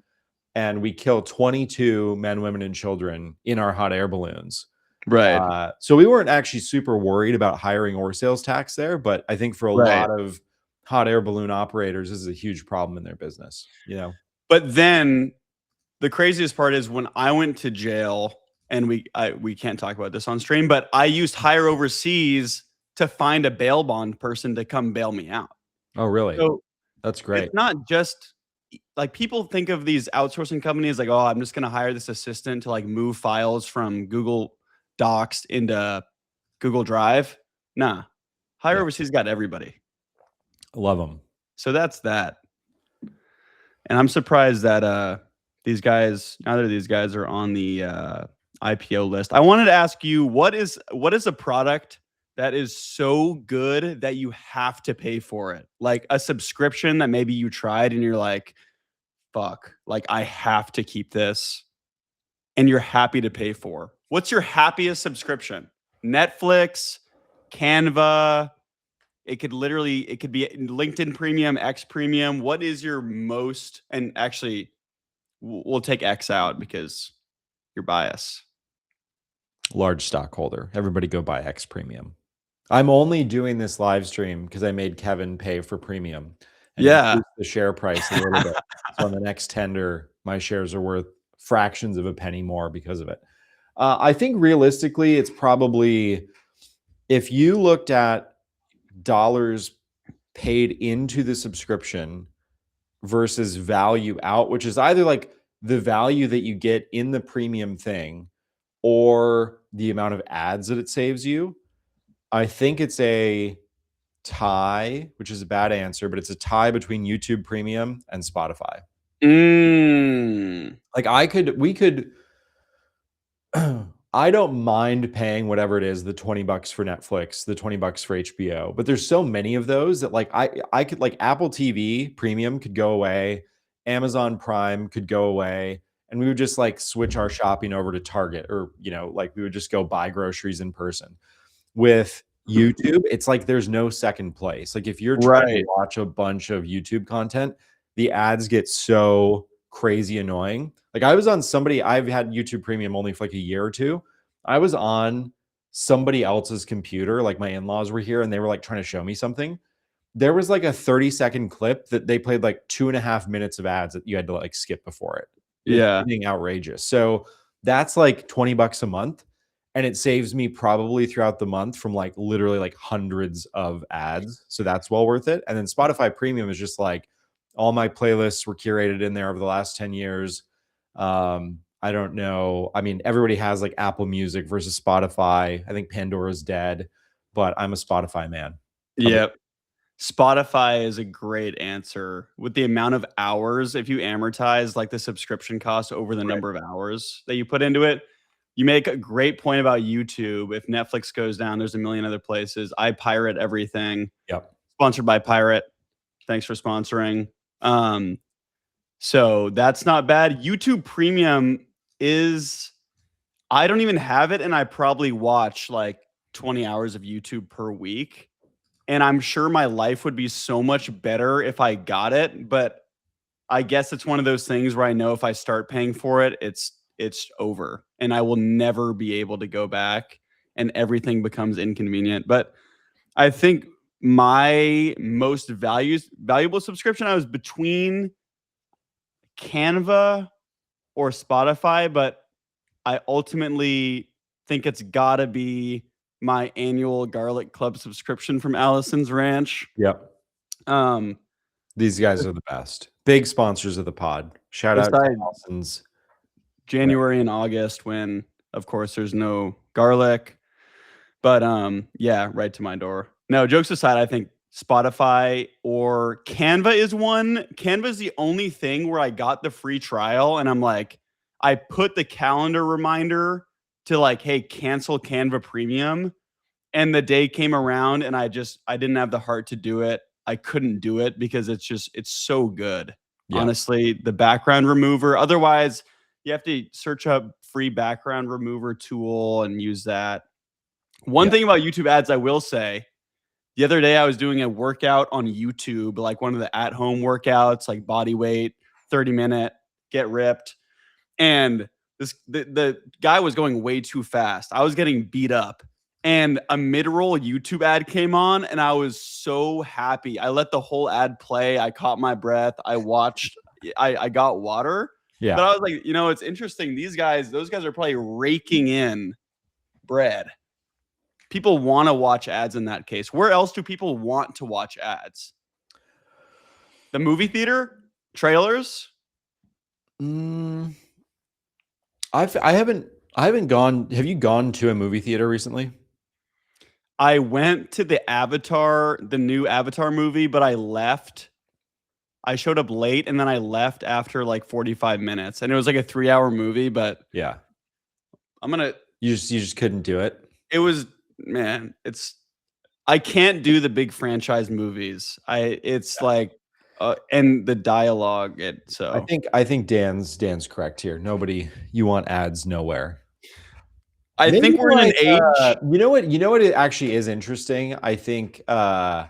And we kill 22 men, women, and children in our hot air balloons. Right. So we weren't actually super worried about hiring or sales tax there, but I think for a lot of hot air balloon operators, this is a huge problem in their business, you know? But then the craziest part is when I went to jail, and we can't talk about this on stream, but I used Hire Overseas to find a bail bond person to come bail me out. Oh, really? So That's great. it's not just like people think of these outsourcing companies like, oh, I'm just going to hire this assistant to like move files from Google Docs into Google Drive. Nah, Hire Overseas got everybody. Love them. So that's that. And I'm surprised that these guys, neither of these guys are on the IPO list. I wanted to ask you, what is a product that is so good that you have to pay for it? Like a subscription that maybe you tried and you're like, fuck, like I have to keep this, and you're happy to pay for. What's your happiest subscription? Netflix, Canva. It could be LinkedIn Premium, X Premium. What is your most, and actually we'll take X out because you're biased. Large stockholder. Everybody go buy X Premium. I'm only doing this live stream because I made Kevin pay for premium. And yeah. The share price a little bit. So on the next tender, my shares are worth fractions of a penny more because of it. I think realistically, it's probably, if you looked at dollars paid into the subscription versus value out, which is either like the value that you get in the premium thing or the amount of ads that it saves you, I think it's a tie, which is a bad answer, but it's a tie between YouTube Premium and Spotify. Like we could I don't mind paying whatever it is, the $20 for Netflix, the $20 for HBO, but there's so many of those that like I could, like, Apple TV Premium could go away, Amazon Prime could go away, and we would just like switch our shopping over to Target, or, you know, like we would just go buy groceries in person. With YouTube, it's like there's no second place. Like if you're trying to watch a bunch of YouTube content, the ads get so crazy annoying. Like I've had YouTube Premium only for like a year or two. I was on somebody else's computer, like my in-laws were here and they were like trying to show me something. There was like a 30-second clip that they played like 2.5 minutes of ads that you had to like skip before it. Yeah. It's outrageous. So that's like $20 a month. And it saves me probably throughout the month from like literally like hundreds of ads. So that's well worth it. And then Spotify Premium is just like all my playlists were curated in there over the last 10 years. I don't know. I mean, everybody has like Apple Music versus Spotify. I think Pandora's dead, but I'm a Spotify man. Yep. Spotify is a great answer with the amount of hours. If you amortize like the subscription cost over the number of hours that you put into it, you make a great point about YouTube. If Netflix goes down, there's a million other places. I pirate everything. Yep. Sponsored by Pirate. Thanks for sponsoring. So that's not bad. YouTube Premium is, I don't even have it, and I probably watch like 20 hours of YouTube per week. And I'm sure my life would be so much better if I got it. But I guess it's one of those things where I know if I start paying for it, it's over and I will never be able to go back and everything becomes inconvenient. But I think my most valuable subscription, I was between Canva or Spotify, but I ultimately think it's gotta be my annual Garlic Club subscription from Allison's Ranch. Yep. These guys are the best. Big sponsors of the pod. Shout out to Allison's. January and August, when of course there's no garlic, but yeah, right to my door. No, jokes aside, I think Spotify or Canva is one. Canva is the only thing where I got the free trial and I'm like, I put the calendar reminder to like, hey, cancel Canva Premium, and the day came around and I didn't have the heart to do it. I couldn't do it because it's so good. Yeah. Honestly, the background remover, otherwise you have to search up free background remover tool and use that. One thing about YouTube ads, I will say, The other day I was doing a workout on YouTube, like one of the at-home workouts, like body weight, 30-minute, get ripped. And the guy was going way too fast. I was getting beat up. And a mid-roll YouTube ad came on, and I was so happy. I let the whole ad play. I caught my breath. I watched. I got water. Yeah. But I was like, it's interesting. Those guys are probably raking in bread. People want to watch ads in that case. Where else do people want to watch ads? The movie theater? Trailers? I haven't gone. Have you gone to a movie theater recently? I went to the new Avatar movie, but I left. I showed up late and then I left after like 45 minutes. And it was like a 3-hour movie, but yeah. You just couldn't do it. It was, man, I can't do the big franchise movies. Like and the dialogue, I think Dan's correct here. You want ads nowhere. I think we're in an age. You know what it actually is interesting? I think I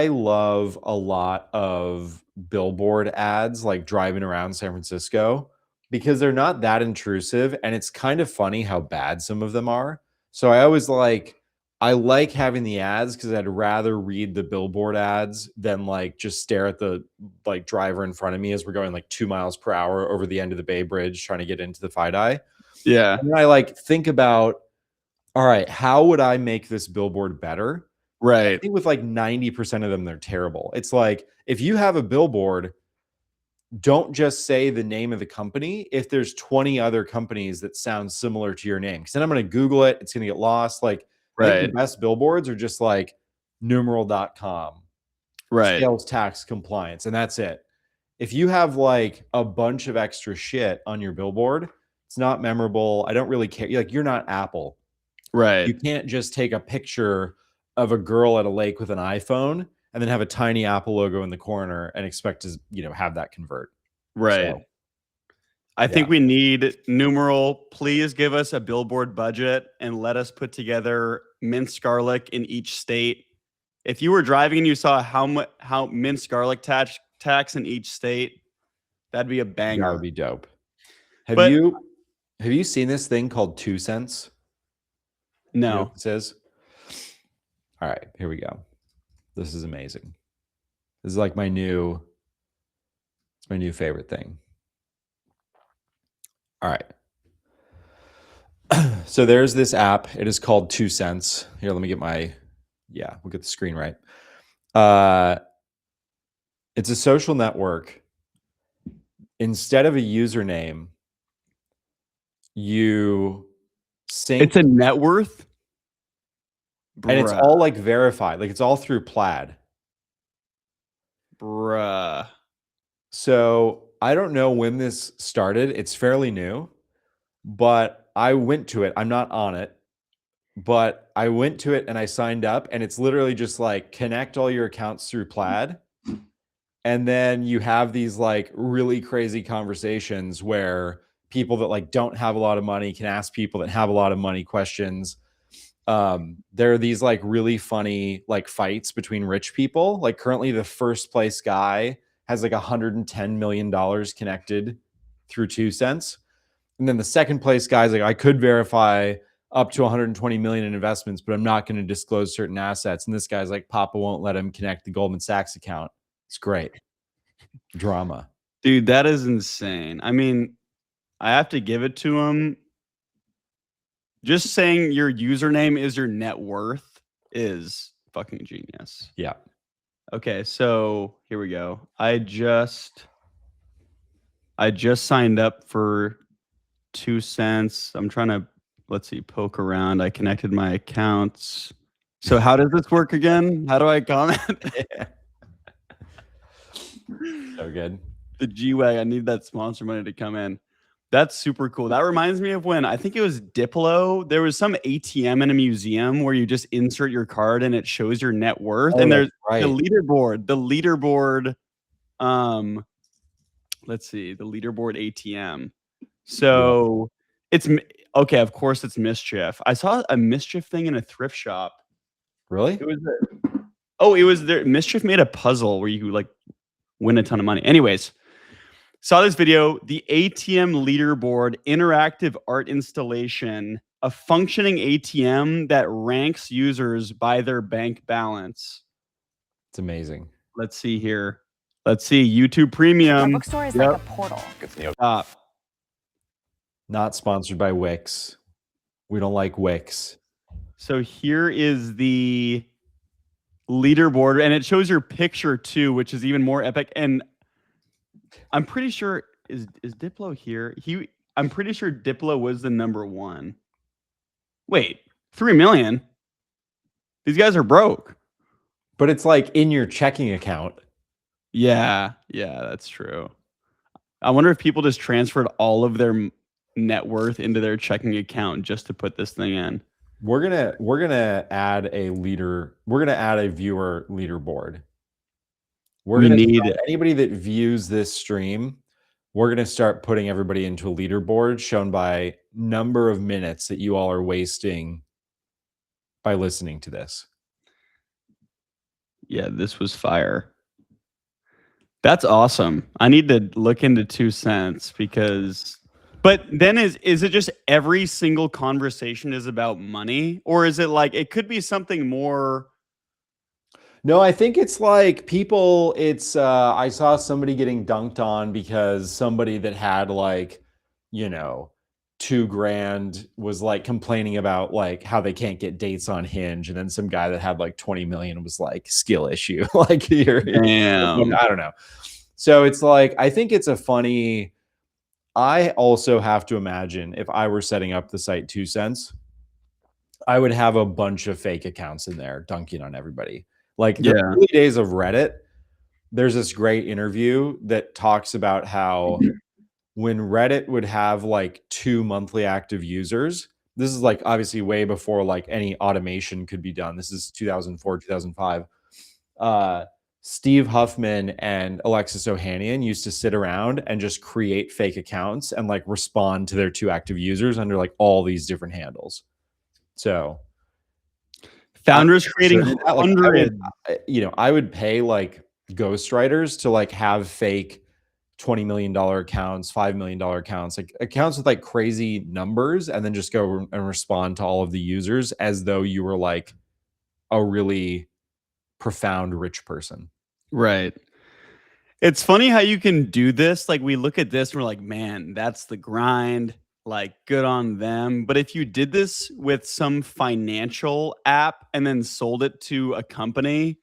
love a lot of billboard ads like driving around San Francisco because they're not that intrusive, and it's kind of funny how bad some of them are. So I like having the ads because I'd rather read the billboard ads than like just stare at the like driver in front of me as we're going like 2 miles per hour over the end of the Bay Bridge trying to get into the FiDi. Yeah. And then I like think about, all right, how would I make this billboard better? Right. I think with like 90% of them, they're terrible. It's like, if you have a billboard, don't just say the name of the company if there's 20 other companies that sound similar to your name. Because then I'm going to Google it. It's going to get lost. Like, I think the best billboards are just like numeral.com, sales tax compliance, and that's it. If you have like a bunch of extra shit on your billboard, it's not memorable. I don't really care. Like, you're not Apple. Right. You can't just take a picture of a girl at a lake with an iPhone and then have a tiny Apple logo in the corner and expect to, have that convert. Right. So, I think we need numeral. Please give us a billboard budget and let us put together minced garlic in each state. If you were driving and you saw how minced garlic tax in each state, that'd be a banger. That would be dope. Have you seen this thing called 2 cents? No. You know what this is? All right, here we go. This is amazing. This is like my new favorite thing. All right. So there's this app. It is called 2 cents. Here, let me get we'll get the screen right. It's a social network. Instead of a username, you sync. It's a net worth? And it's all like verified. Like, it's all through Plaid. Bruh. So I don't know when this started. It's fairly new, but I went to it. I'm not on it, but I went to it and I signed up, and it's literally just like connect all your accounts through Plaid. And then you have these like really crazy conversations where people that like don't have a lot of money can ask people that have a lot of money questions. There are these like really funny like fights between rich people. Like, currently the first place guy has like $110 million connected through 2 cents. And then the second place guy's like, I could verify up to 120 million in investments, but I'm not going to disclose certain assets. And this guy's like, Papa won't let him connect the Goldman Sachs account. It's great. Drama. Dude, that is insane. I mean, I have to give it to him. Just saying your username is your net worth is fucking genius. Yeah. Okay, so here we go. I just signed up for 2 cents. I'm trying to, let's see, poke around. I connected my accounts. So how does this work again? How do I comment? So good. The G-Wag, I need that sponsor money to come in. That's super cool. That reminds me of when, I think it was Diplo, there was some ATM in a museum where you just insert your card and it shows your net worth. And there's the leaderboard. Let's see, the leaderboard ATM. So it's okay. Of course, it's Mischief. I saw a Mischief thing in a thrift shop Really? It was there. Mischief made a puzzle where you like win a ton of money. Anyways, saw this video, the ATM leaderboard interactive art installation, a functioning ATM that ranks users by their bank balance. It's amazing. Let's see here. Let's see. YouTube Premium. Our bookstore is like a portal. Not sponsored by Wix. We don't like Wix. So here is the leaderboard, and it shows your picture too, which is even more epic. And I'm pretty sure is Diplo here? I'm pretty sure Diplo was the number one. Wait, 3 million? These guys are broke. But it's like in your checking account. Yeah, that's true. I wonder if people just transferred all of their net worth into their checking account just to put this thing in. We're gonna add a leader. We're gonna add a viewer leaderboard. We need anybody that views this stream. We're gonna start putting everybody into a leaderboard shown by number of minutes that you all are wasting by listening to this. Yeah, this was fire. That's awesome. I need to look into 2 cents because, but then is it just every single conversation is about money, or is it like it could be something more? No, I think it's like people, I saw somebody getting dunked on because somebody that had like, $2,000 was like complaining about like how they can't get dates on Hinge. And then some guy that had like 20 million was like skill issue. Like here, Damn. I don't know. So it's like, I think it's I also have to imagine if I were setting up the site 2 cents, I would have a bunch of fake accounts in there dunking on everybody. Like the early days of Reddit, there's this great interview that talks about how when Reddit would have like 2 monthly active users, this is like obviously way before like any automation could be done. This is 2004, 2005. Steve Huffman and Alexis Ohanian used to sit around and just create fake accounts and like respond to their 2 active users under like all these different handles. So founders creating hundreds. I would pay like ghostwriters to like have fake $20 million accounts, $5 million accounts, like accounts with like crazy numbers, and then just go and respond to all of the users as though you were like a really profound rich person. Right. It's funny how you can do this. Like we look at this and we're like, man, that's the grind. Like good on them. But if you did this with some financial app and then sold it to a company,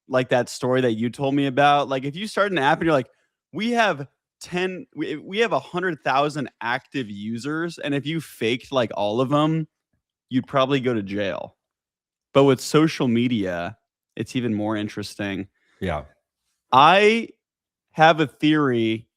like that story that you told me about, like if you start an app and you're like, we have 100,000 active users, and if you faked like all of them, you'd probably go to jail. But with social media, it's even more interesting. Yeah. I have a theory.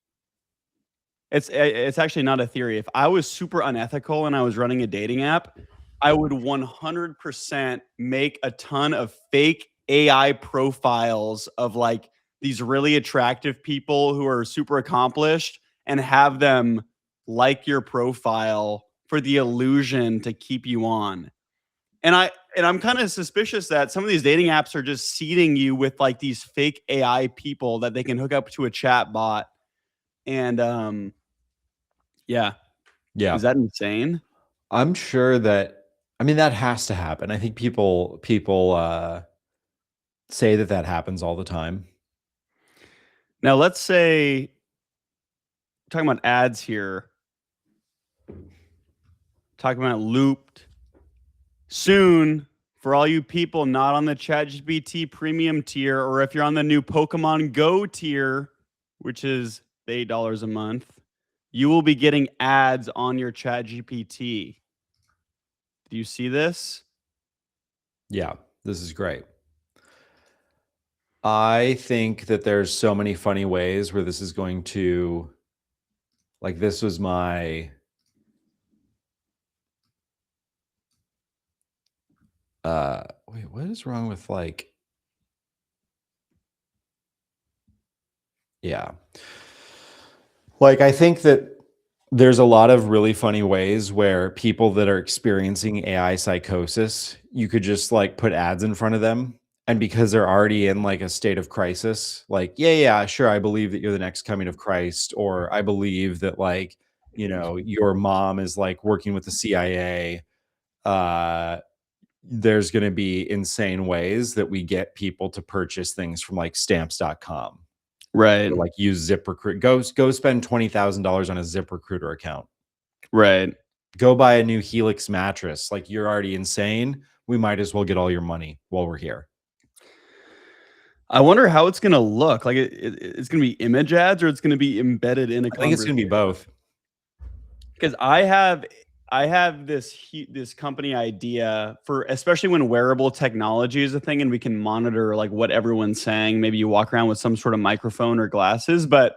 It's actually not a theory. If I was super unethical and I was running a dating app, I would 100% make a ton of fake AI profiles of like these really attractive people who are super accomplished and have them like your profile for the illusion to keep you on. And I'm kind of suspicious that some of these dating apps are just seeding you with like these fake AI people that they can hook up to a chat bot. And yeah. Is that insane? I'm sure that, that has to happen. I think people say that happens all the time. Now, let's say, talking about ads here, talking about looped. Soon, for all you people not on the ChatGPT premium tier, or if you're on the new Pokemon Go tier, which is $8 a month, you will be getting ads on your ChatGPT. Do you see this? Yeah, this is great. I think that there's so many funny ways where this is going to, like, this was my wait, what is wrong with like, yeah, like I think that There's a lot of really funny ways where people that are experiencing AI psychosis, you could just like put ads in front of them. And because they're already in like a state of crisis, like, yeah, yeah, sure, I believe that you're the next coming of Christ, or I believe that like, your mom is like working with the CIA. Uh, there's going to be insane ways that we get people to purchase things from like stamps.com. Right. Or like use ZipRecruit. Go spend $20,000 on a ZipRecruiter account. Right. Go buy a new Helix mattress. Like, you're already insane. We might as well get all your money while we're here. I wonder how it's gonna look. Like it's gonna be image ads or it's gonna be embedded in a I think it's gonna be both. Because I have this company idea for, especially when wearable technology is a thing and we can monitor like what everyone's saying. Maybe you walk around with some sort of microphone or glasses, but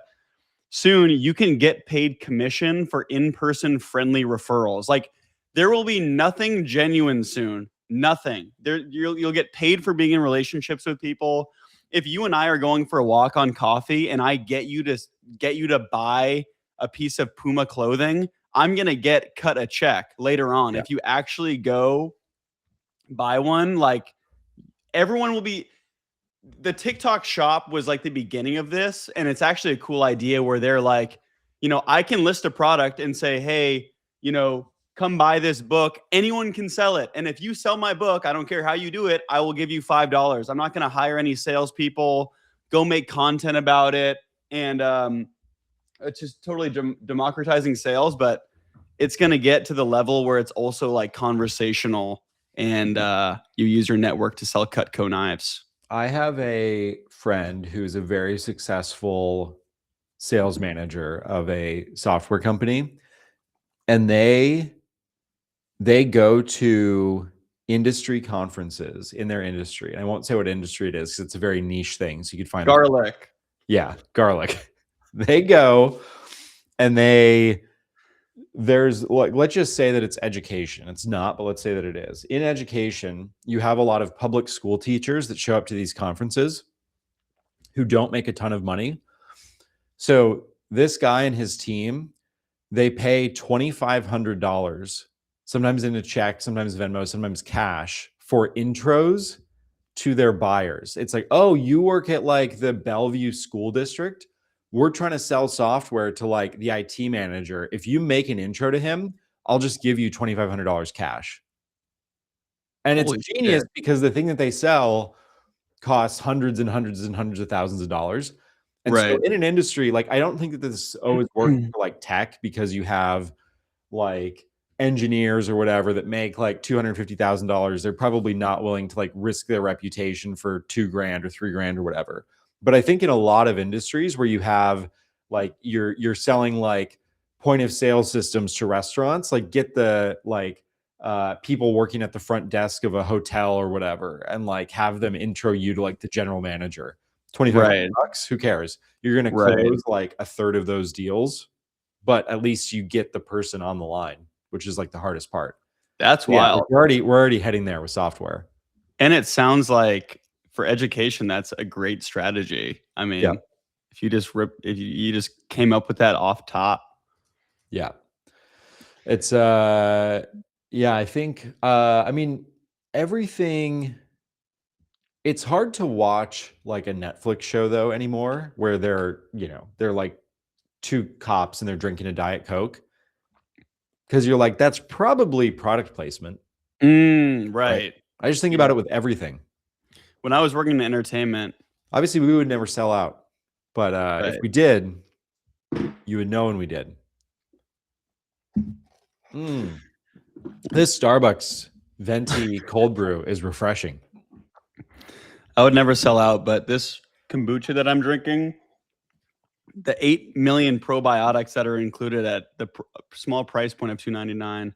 soon you can get paid commission for in-person friendly referrals. Like there will be nothing genuine soon. Nothing. You'll get paid for being in relationships with people. If you and I are going for a walk on coffee and I get you to buy a piece of Puma clothing, I'm going to get cut a check later on. Yeah. If you actually go buy one, like everyone will be. The TikTok shop was like the beginning of this. And it's actually a cool idea where they're like, I can list a product and say, hey, come buy this book. Anyone can sell it. And if you sell my book, I don't care how you do it, I will give you $5. I'm not going to hire any salespeople. Go make content about it. And it's just totally democratizing sales, but it's going to get to the level where it's also like conversational and you use your network to sell Cutco knives. I have a friend who's a very successful sales manager of a software company, and they go to industry conferences in their industry. And I won't say what industry it is because it's a very niche thing. So you could find garlic. Yeah, garlic. They go and there's like, let's just say that it's education. It's not, but let's say that it is. In education, you have a lot of public school teachers that show up to these conferences who don't make a ton of money. So this guy and his team, they pay $2,500, sometimes in a check, sometimes Venmo, sometimes cash, for intros to their buyers. It's like, oh, you work at like the Bellevue School District. We're trying to sell software to like the IT manager. If you make an intro to him, I'll just give you $2,500 cash. And it's genius because the thing that they sell costs hundreds and hundreds and hundreds of thousands of dollars. And so in an industry, like, I don't think that this always works for like tech, because you have like engineers or whatever that make like $250,000. They're probably not willing to like risk their reputation for $2,000 or $3,000 or whatever. But I think in a lot of industries where you have like you're selling like point of sale systems to restaurants, like get the like people working at the front desk of a hotel or whatever, and like have them intro you to like the general manager. $2,500, who cares? You're going to close like a third of those deals, but at least you get the person on the line, which is like the hardest part. That's wild. We're already heading there with software. And it sounds like for education, that's a great strategy. I mean, if you just came up with that off top. Yeah. It's I think I mean, everything. It's hard to watch like a Netflix show though anymore, where they're like two cops and they're drinking a Diet Coke, because you're like, that's probably product placement. Right. I just think about it with everything. When I was working in entertainment, obviously we would never sell out, but if we did, you would know when we did. This Starbucks venti cold brew is refreshing. I would never sell out, but this kombucha that I'm drinking, the 8 million probiotics that are included at the small price point of $2.99.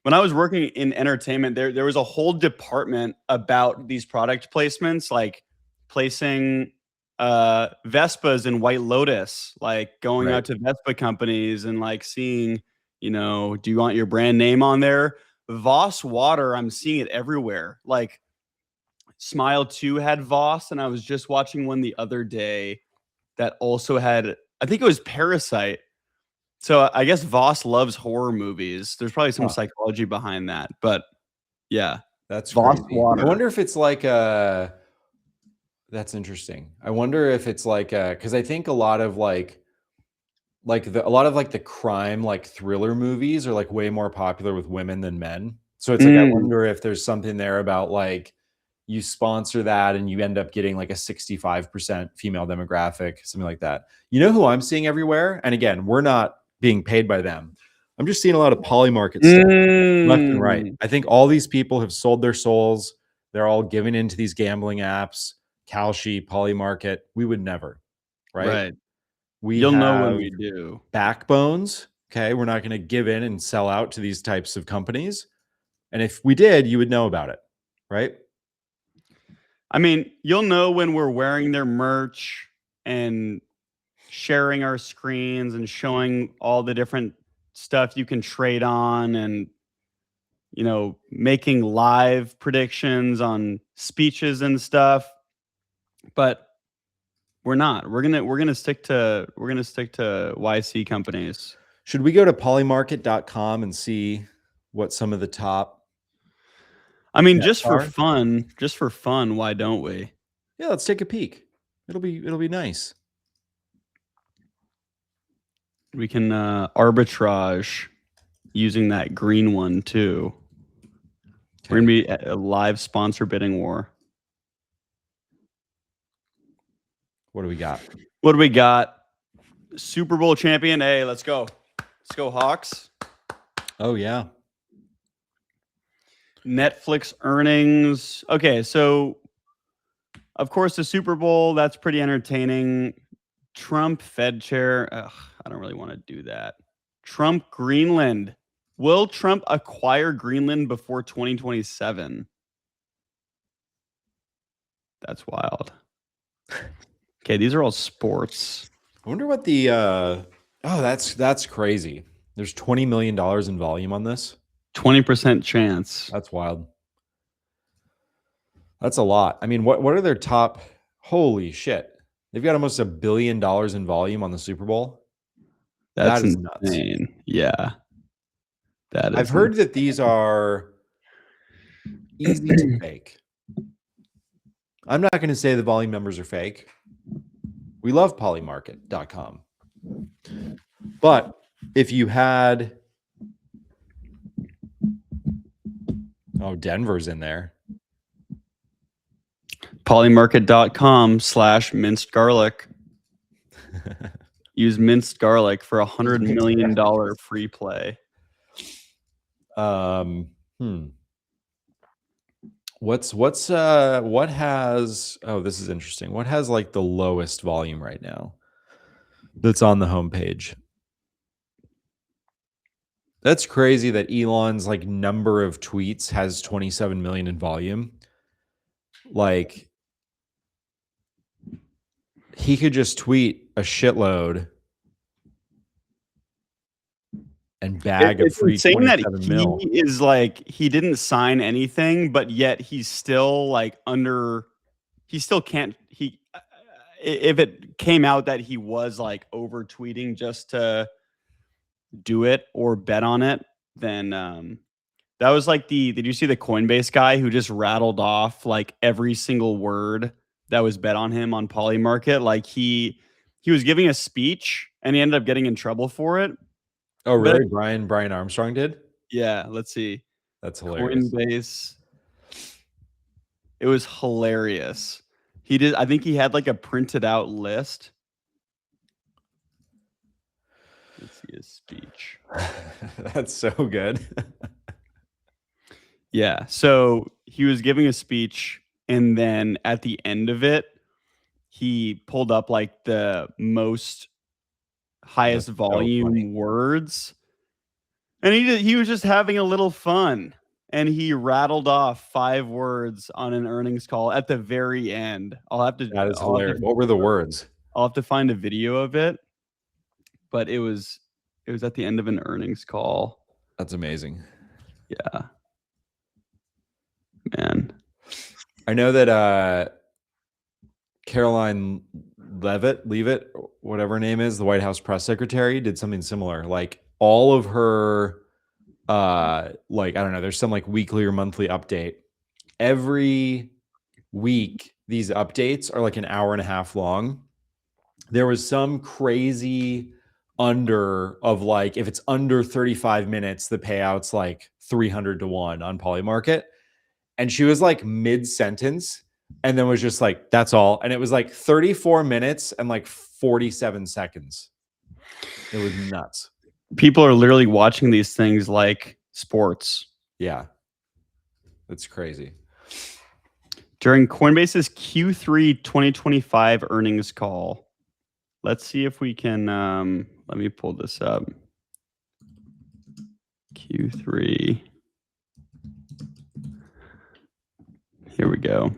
When I was working in entertainment, there was a whole department about these product placements, like placing Vespas in White Lotus, like going out to Vespa companies and like seeing, do you want your brand name on there? Voss water, I'm seeing it everywhere. Like Smile 2 had Voss, and I was just watching one the other day that also had, I think it was Parasite, So I guess Voss loves horror movies. There's probably some Huh. psychology behind that, but yeah, That's Voss crazy. I water. wonder if it's like a. That's interesting. I wonder if it's like a, because I think a lot of a lot of like the crime like thriller movies are like way more popular with women than men. So it's like I wonder if there's something there about like you sponsor that and you end up getting like a 65% female demographic, something like that. You know who I'm seeing everywhere? And again, we're not being paid by them. I'm just seeing a lot of Polymarket stuff left and right. I think all these people have sold their souls. They're all giving into these gambling apps, Kalshi, Polymarket. We would never, right? Right. We You'll know when have we do. backbones. Okay. We're not going to give in and sell out to these types of companies. And if we did, you would know about it, right? I mean, you'll know when we're wearing their merch and sharing our screens and showing all the different stuff you can trade on and making live predictions on speeches and stuff. But we're not. We're gonna stick to YC companies. Should we go to polymarket.com and see what some of the top I mean, bets are? just for fun, why don't we? Yeah, let's take a peek. It'll be nice. We can arbitrage using that green one too. We're gonna be at a live sponsor bidding war. What do we got? What do we got? Super Bowl champion. Hey, let's go. Let's go, Hawks. Oh yeah. Netflix earnings. Okay, so of course the Super Bowl, that's pretty entertaining. Trump Fed chair. Ugh, I don't really want to do that. Trump Greenland. Will Trump acquire Greenland before 2027? That's wild. Okay, these are all sports. I wonder what the that's crazy. There's $20 million in volume on this. 20% chance. That's wild. That's a lot. I mean, what are their top? Holy shit. They've got almost $1 billion in volume on the Super Bowl. That's That is insane. nuts. Yeah. That is I've heard that these are easy to fake. I'm not going to say the volume numbers are fake. We love polymarket.com. But if you had Denver's in there. Polymarket.com/minced garlic. Use minced garlic for $100 million free play. What has this is interesting. What has like the lowest volume right now that's on the homepage? That's crazy that Elon's like number of tweets has 27 million in volume. Like he could just tweet a shitload and bag a free saying that 27 mil. he is like he didn't sign anything, but yet he's still like he still can't if it came out that he was like over tweeting just to do it or bet on it, then that was like did you see the Coinbase guy who just rattled off like every single word that was bet on him on Polymarket? Like he was giving a speech and he ended up getting in trouble for it. Oh, really? Brian Armstrong did? Yeah, let's see. That's hilarious. Coinbase. It was hilarious. He did. I think he had like a printed out list. Let's see his speech. That's so good. Yeah. So he was giving a speech, and then at the end of it, he pulled up like the most highest volume words, and he was just having a little fun. And he rattled off 5 words on an earnings call at the very end. That is hilarious. What were the words? I'll have to find a video of it. But it was at the end of an earnings call. That's amazing. Yeah. Man. I know that Caroline Leavitt, whatever her name is, the White House press secretary, did something similar. Like all of her, like, I don't know, there's some like weekly or monthly update. Every week, these updates are like an hour and a half long. There was some crazy under of like, if it's under 35 minutes, the payout's like 300 to 1 on Polymarket. And she was like mid-sentence and then was just like, that's all. And it was like 34 minutes and like 47 seconds. It was nuts. People are literally watching these things like sports. Yeah. That's crazy. During Coinbase's Q3 2025 earnings call, let's see if we can, let me pull this up. Q3. Here we go.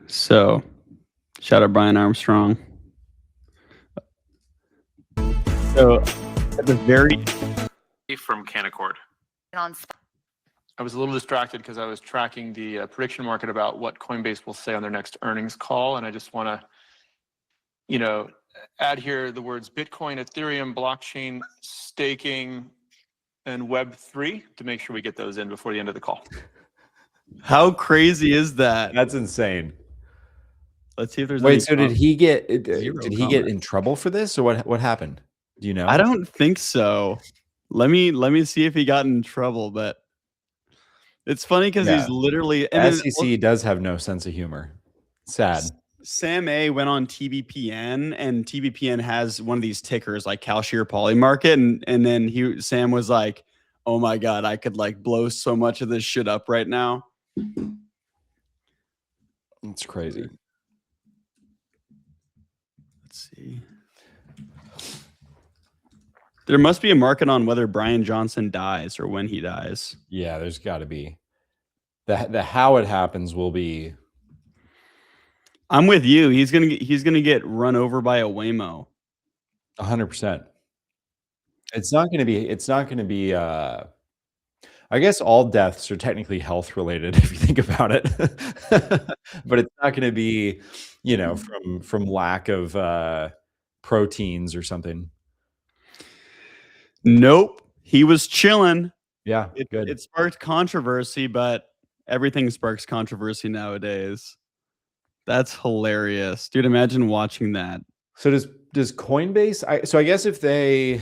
So, shout out Brian Armstrong. So, at the very from Canaccord. I was a little distracted because I was tracking the prediction market about what Coinbase will say on their next earnings call, and I just want to, add here the words Bitcoin, Ethereum, blockchain, staking, and Web3 to make sure we get those in before the end of the call. How crazy is that? That's insane. Let's see if there's. Wait, so did he get comment. in trouble for this, or what happened? Do you know? I don't think so. Let me see if he got in trouble, but it's funny because he's literally. The SEC does have no sense of humor. Sad. Sam A went on TBPN, and TBPN has one of these tickers like Kalshire Polymarket, and then Sam was like, "Oh my god, I could like blow so much of this shit up right now." It's crazy. Let's see. There must be a market on whether Brian Johnson dies or when he dies. Yeah, there's got to be. The how it happens will be. I'm with you. He's gonna get run over by a Waymo. 100%. It's not going to be. I guess all deaths are technically health related if you think about it, but it's not going to be, from lack of proteins or something. Nope. He was chilling. Yeah, good. It sparked controversy, but everything sparks controversy nowadays. That's hilarious. Dude, imagine watching that. So does Coinbase, so I guess if they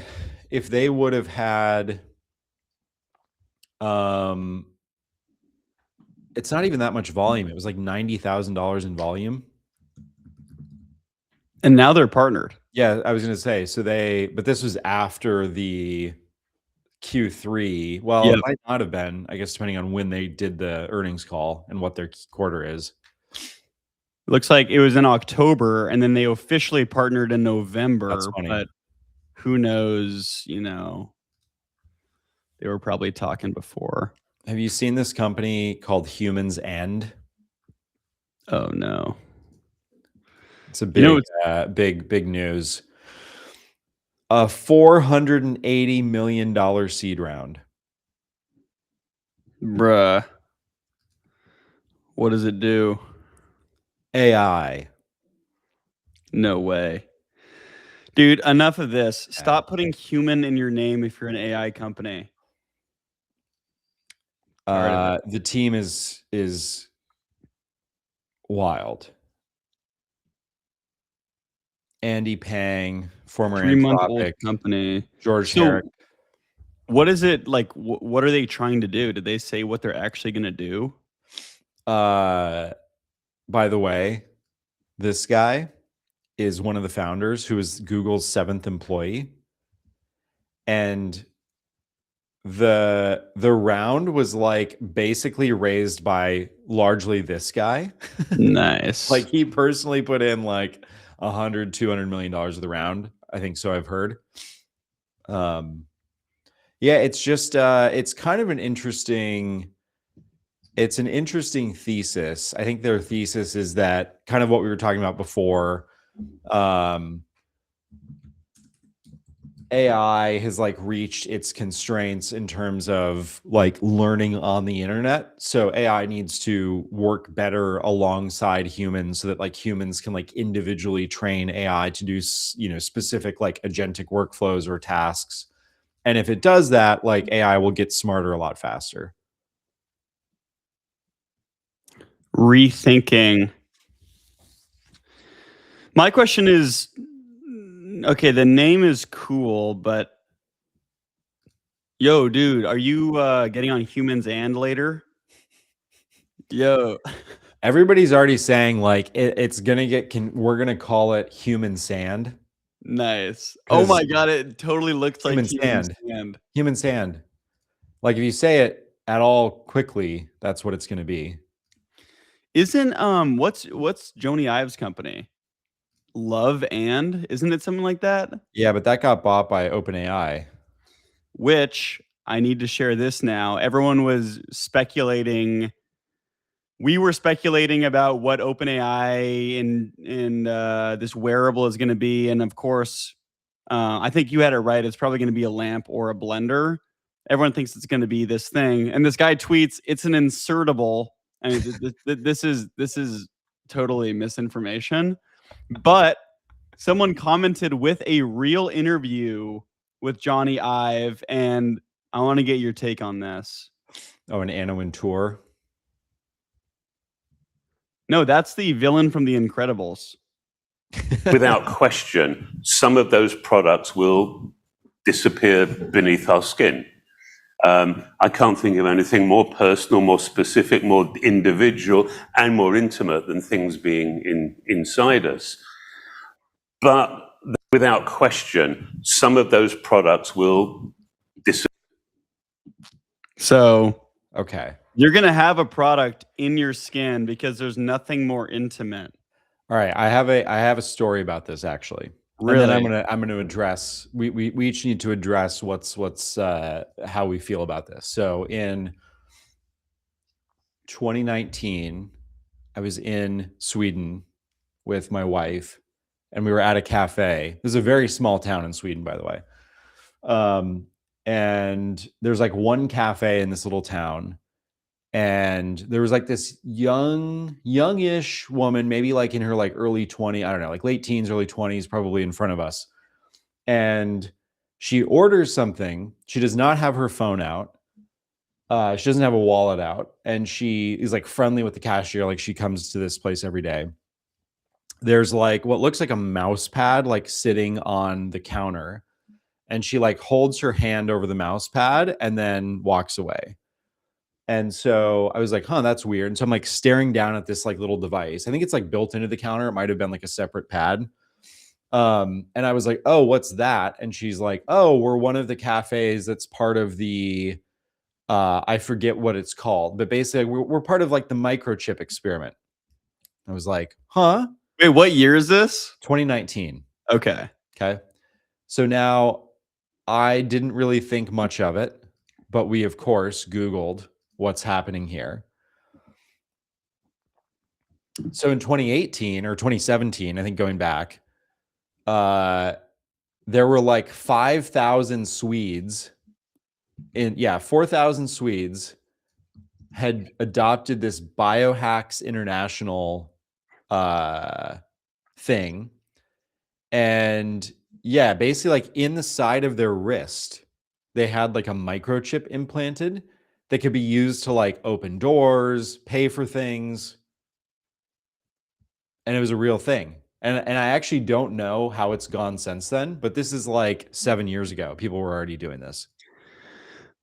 would have had it's not even that much volume. It was like $90,000 in volume. And now they're partnered. Yeah, I was going to say, but this was after the Q3. Well, It might not have been, I guess, depending on when they did the earnings call and what their quarter is. Looks like it was in October, and then they officially partnered in November. That's funny. But who knows, they were probably talking before. Have you seen this company called Humans End? Oh, no. It's a big, big news. A $480 million seed round. Bruh. What does it do? AI. No way. Dude, enough of this. Stop putting human in your name if you're an AI company. The team is wild. Andy Pang, former 3-month-old company. George Herrick. What is it like? What are they trying to do? Did they say what they're actually going to do? By the way, this guy is one of the founders who is Google's 7th employee. And the round was like basically raised by largely this guy. Nice. Like he personally put in like $200 million of the round. I think so. I've heard. Yeah, it's just it's kind of an interesting thesis. I think their thesis is that kind of what we were talking about before. AI has like reached its constraints in terms of like learning on the internet. So AI needs to work better alongside humans so that like humans can like individually train AI to do, specific like agentic workflows or tasks. And if it does that, like AI will get smarter a lot faster. Rethinking. My question is, okay, the name is cool, but yo, dude, are you getting on Humans and later? Yo. Everybody's already saying like it's gonna get. We're gonna call it human sand. Nice. Oh my god, it totally looks like Human human sand. sand. Human sand. Like if you say it at all quickly, that's what it's gonna be. Isn't what's Joni Ives' company? Love and isn't it something like that? Yeah, but that got bought by OpenAI. Which I need to share this now. Everyone was speculating. We were speculating about what OpenAI and this wearable is going to be, and of course, I think you had it right. It's probably going to be a lamp or a blender. Everyone thinks it's going to be this thing, and this guy tweets, "It's an insertable." I mean, this is totally misinformation. But someone commented with a real interview with Johnny Ive, and I want to get your take on this. Oh, an Anna Wintour. No, that's the villain from The Incredibles. Without question, some of those products will disappear beneath our skin. I can't think of anything more personal, more specific, more individual, and more intimate than things being inside us. But without question, some of those products will disappear. So, okay, you're going to have a product in your skin because there's nothing more intimate. All right, I have a story about this actually. Really? And then I'm gonna address. We each need to address what's how we feel about this. So in 2019, I was in Sweden with my wife, and we were at a cafe. This is a very small town in Sweden, by the way. And there's like one cafe in this little town. And there was like this youngish woman, maybe like in her like early 20s, I don't know, like late teens, early 20s, probably in front of us. And she orders something. She does not have her phone out. She doesn't have a wallet out. And she is like friendly with the cashier. Like she comes to this place every day. There's like what looks like a mouse pad like sitting on the counter. And she like holds her hand over the mouse pad and then walks away. And so I was like, huh, that's weird. And so I'm like staring down at this like little device. I think it's like built into the counter. It might have been like a separate pad. And I was like, oh, what's that? And she's like, oh, we're one of the cafes that's part of the, I forget what it's called, but basically we're part of like the microchip experiment. I was like, huh? Wait, what year is this? 2019. Okay. Okay. So now I didn't really think much of it, but we of course Googled what's happening here. So in 2018 or 2017, I think going back, there were like 5,000 Swedes 4,000 Swedes had adopted this Biohacks International thing. And yeah, basically like in the side of their wrist, they had like a microchip implanted that could be used to like open doors, pay for things. And it was a real thing. And I actually don't know how it's gone since then, but this is like 7 years ago. People were already doing this.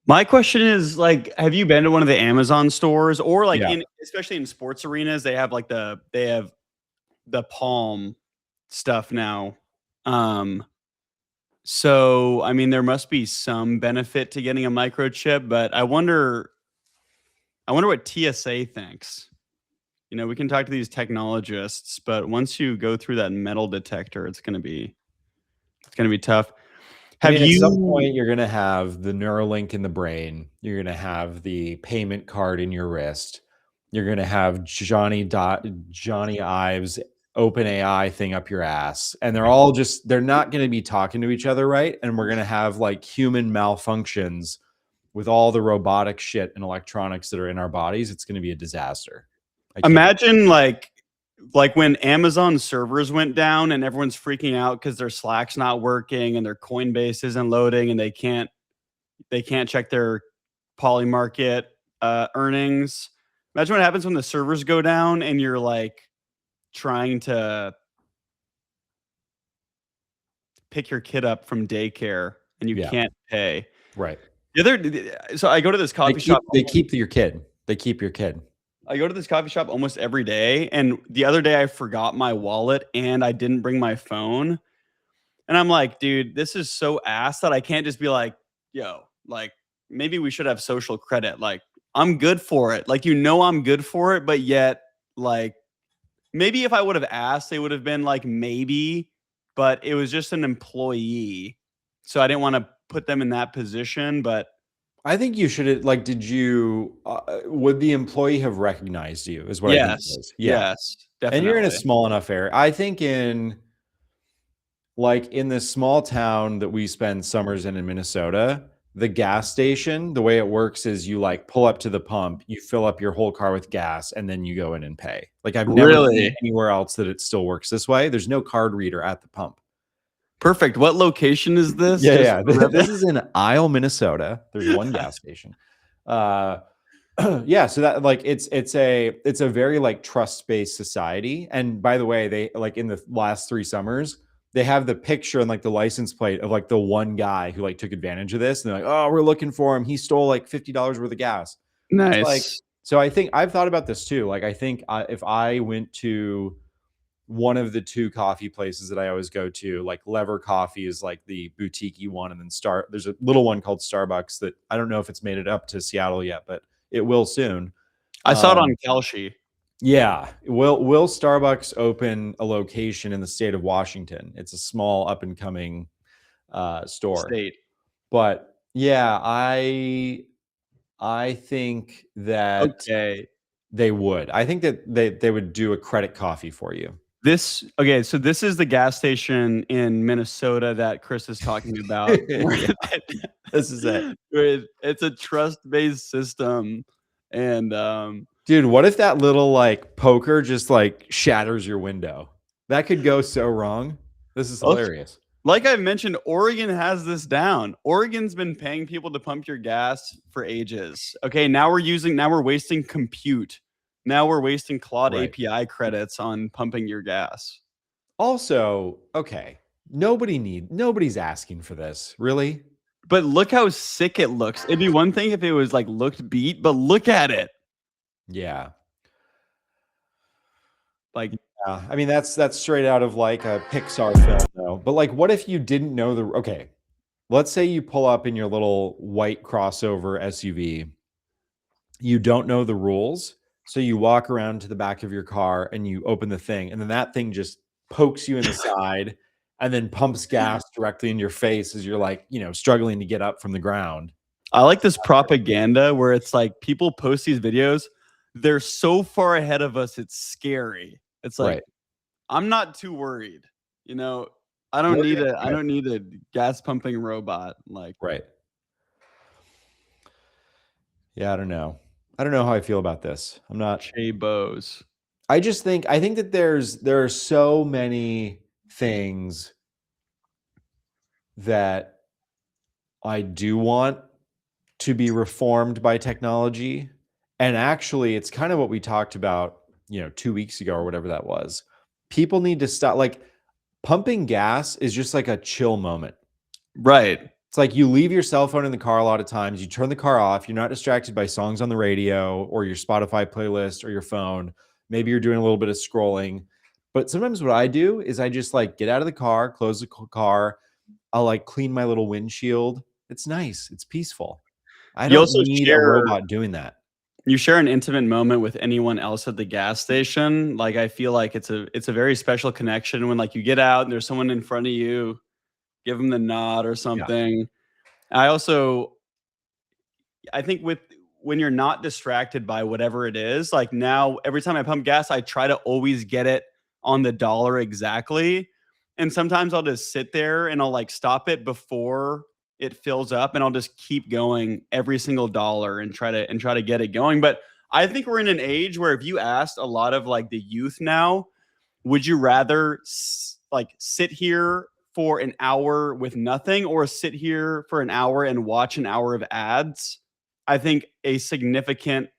My question is like, have you been to one of the Amazon stores or like Yeah. especially in sports arenas, they have like the Palm stuff now. So I mean, there must be some benefit to getting a microchip, but I wonder what TSA thinks. You know, we can talk to these technologists, but once you go through that metal detector, it's gonna be tough. I mean, at some point, you're going to have the Neuralink in the brain. You're going to have the payment card in your wrist. You're going to have Johnny Ives open AI thing up your ass, and they're all just, they're not going to be talking to each other, right? And we're going to have like human malfunctions with all the robotic shit and electronics that are in our bodies. It's going to be a disaster. Imagine like when Amazon servers went down and everyone's freaking out because their Slack's not working and their Coinbase isn't loading and they can't check their Polymarket earnings. Imagine what happens when the servers go down and you're like trying to pick your kid up from daycare and you can't pay. Right. So I go to this coffee shop. They keep your kid. They keep your kid. I go to this coffee shop almost every day. And the other day I forgot my wallet and I didn't bring my phone. And I'm like, dude, this is so ass that I can't just be like, yo, like maybe we should have social credit. Like I'm good for it. Like, I'm good for it. But yet like maybe if I would have asked, they would have been like, maybe, but it was just an employee. So I didn't want to put them in that position, but I think you should, like, did you, would the employee have recognized you is what I think it is. Yes, definitely. And you're in a small enough area. I think in this small town that we spend summers in Minnesota, the gas station, the way it works is you like pull up to the pump, you fill up your whole car with gas, and then you go in and pay. Like I've never seen anywhere else that it still works this way. There's no card reader at the pump. Perfect. What location is this? Yeah. This is in Isle, Minnesota. There's one gas station. So that like it's a very like trust-based society. And by the way, they like in the last 3 summers, they have the picture and like the license plate of like the one guy who like took advantage of this. And they're like, oh, we're looking for him. He stole like $50 worth of gas. Nice. Like, so I think I've thought about this too. Like I think if I went to one of the 2 coffee places that I always go to, like Lever Coffee is like the boutique-y one, and then there's a little one called Starbucks that I don't know if it's made it up to Seattle yet, but it will soon. I saw it on Kalshi. Yeah. Will Starbucks open a location in the state of Washington? It's a small up and coming store. State. But yeah, I think that they would. I think that they would do a credit coffee for you. So this is the gas station in Minnesota that Chris is talking about. This is it. It's a trust-based system. And dude, what if that little like poker just like shatters your window? That could go so wrong. This is hilarious. Like I mentioned, Oregon has this down. Oregon's been paying people to pump your gas for ages. Okay, now we're wasting compute. Now we're wasting Claude API credits on pumping your gas. Also, okay, nobody's asking for this, really. But look how sick it looks. It'd be one thing if it was like looked beat, but look at it. Yeah. Like, yeah, I mean that's straight out of like a Pixar film, though. But like, what if you didn't know okay, let's say you pull up in your little white crossover SUV. You don't know the rules. So you walk around to the back of your car and you open the thing, and then that thing just pokes you in the side and then pumps gas directly in your face as you're like, struggling to get up from the ground. I like this propaganda where it's like people post these videos. They're so far ahead of us. It's scary. It's like, I'm not too worried. I don't need a gas pumping robot. Like, right. Yeah. I don't know how I feel about this. I'm not Chabos. I think that there are so many things that I do want to be reformed by technology. And actually, it's kind of what we talked about, 2 weeks ago or whatever that was. People need to stop. Like, pumping gas is just like a chill moment. Right. It's like you leave your cell phone in the car a lot of times. You turn the car off. You're not distracted by songs on the radio or your Spotify playlist or your phone. Maybe you're doing a little bit of scrolling. But sometimes what I do is I just like get out of the car, close the car. I'll like clean my little windshield. It's nice. It's peaceful. I don't need a robot doing that. You share an intimate moment with anyone else at the gas station. Like, I feel like it's a very special connection when like you get out and there's someone in front of you. Give them the nod or something. Yeah. I think when you're not distracted by whatever it is, like now every time I pump gas, I try to always get it on the dollar exactly. And sometimes I'll just sit there and I'll like stop it before it fills up, and I'll just keep going every single dollar and try to get it going. But I think we're in an age where if you asked a lot of like the youth now, would you rather like sit here for an hour with nothing or sit here for an hour and watch an hour of ads? I think a significant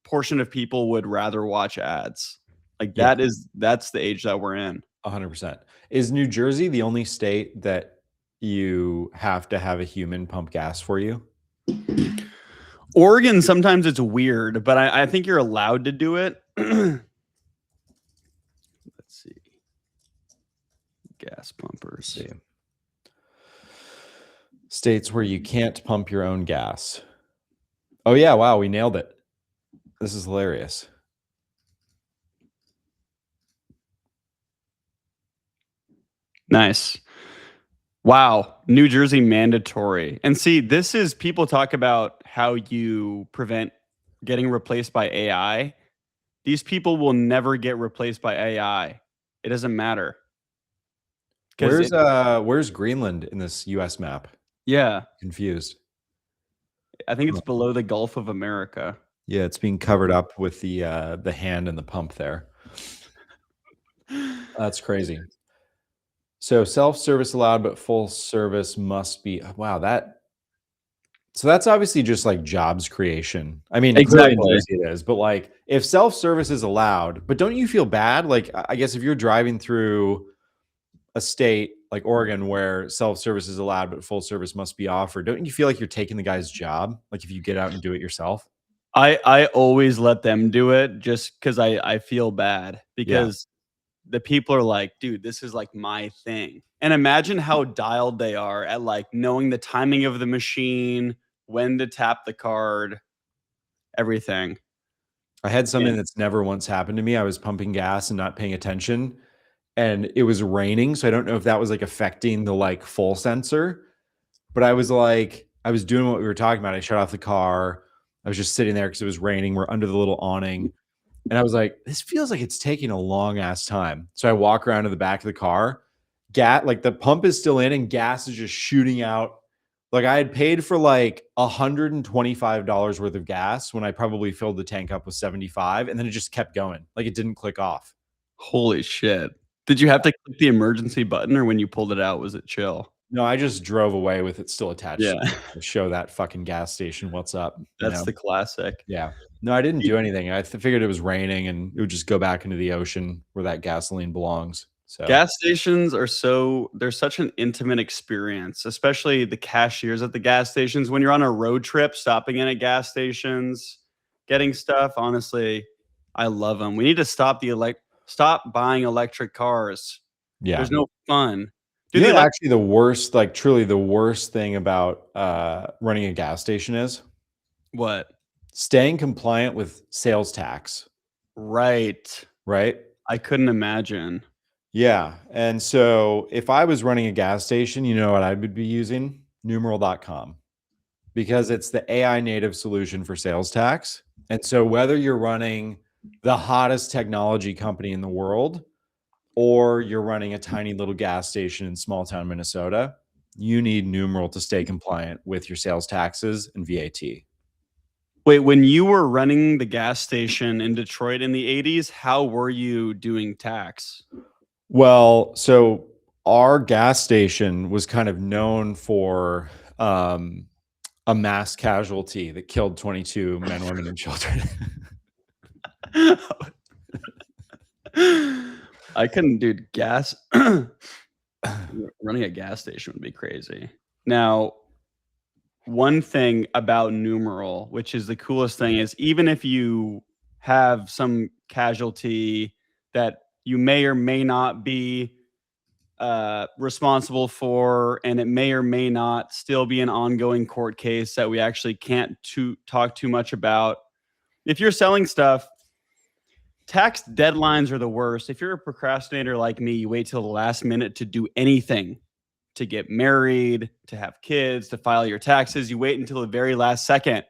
portion of people would rather watch ads. Like Yeah. that's the age that we're in. 100%. Is New Jersey the only state that you have to have a human pump gas for you? Oregon, sometimes it's weird, but I think you're allowed to do it. Let's see. Gas pumpers. See. States where you can't pump your own gas. Oh yeah, wow, we nailed it. This is hilarious. Nice. Wow. New Jersey mandatory. And see, this is people talk about how you prevent getting replaced by AI. These people will never get replaced by AI. It doesn't matter. Where's Greenland in this US map? Yeah. Confused. I think it's below the Gulf of America. Yeah, it's being covered up with the hand and the pump there. That's crazy. So self-service allowed, but full service must be. Wow, so that's obviously just like jobs creation. I mean, Exactly. clearly in Jersey it is, but like if self-service is allowed, but don't you feel bad? Like I guess if you're driving through a state like Oregon where self-service is allowed, but full service must be offered, don't you feel like you're taking the guy's job? Like if you get out and do it yourself? I always let them do it just because I feel bad because the people are like, dude, this is like my thing. And imagine how dialed they are at like knowing the timing of the machine, when to tap the card, everything. I had something that's never once happened to me. I was pumping gas and not paying attention, and it was raining. So I don't know if that was like affecting the like full sensor, but I was doing what we were talking about. I shut off the car. I was just sitting there because it was raining. We're under the little awning. And I was like, this feels like it's taking a long ass time. So I walk around to the back of the car. Like the pump is still in and gas is just shooting out. Like I had paid for like $125 worth of gas when I probably filled the tank up with 75, and then it just kept going. Like it didn't click off. Holy shit. Did you have to click the emergency button, or when you pulled it out, was it chill? No, I just drove away with it still attached Yeah. to show that fucking gas station what's up. That's the classic. Yeah. No, I didn't do anything. I figured it was raining and it would just go back into the ocean where that gasoline belongs. So Gas stations are they're such an intimate experience, especially the cashiers at the gas stations. When you're on a road trip, stopping in at gas stations, getting stuff, honestly, I love them. We need to stop buying electric cars. yeah. There's no fun. Do you know actually the worst, like truly the worst thing about running a gas station is? What? Staying compliant with sales tax. Right. Right? I couldn't imagine. Yeah. And so if I was running a gas station, you know what I would be using? Numeral.com, because it's the AI native solution for sales tax. And so whether you're running the hottest technology company in the world, or you're running a tiny little gas station in small town Minnesota, you need Numeral to stay compliant with your sales taxes and VAT. Wait, when you were running the gas station in Detroit in the 80s, how were you doing tax? Well, so our gas station was kind of known for a mass casualty that killed 22 men, women, and children. I couldn't do gas. Running a gas station would be crazy. Now, one thing about Numeral, which is the coolest thing, is even if you have some casualty that you may or may not be responsible for, and it may or may not still be an ongoing court case that we actually can't talk too much about. If you're selling stuff, tax deadlines are the worst. If you're a procrastinator like me, you wait till the last minute to do anything, to get married, to have kids, to file your taxes. You wait until the very last second.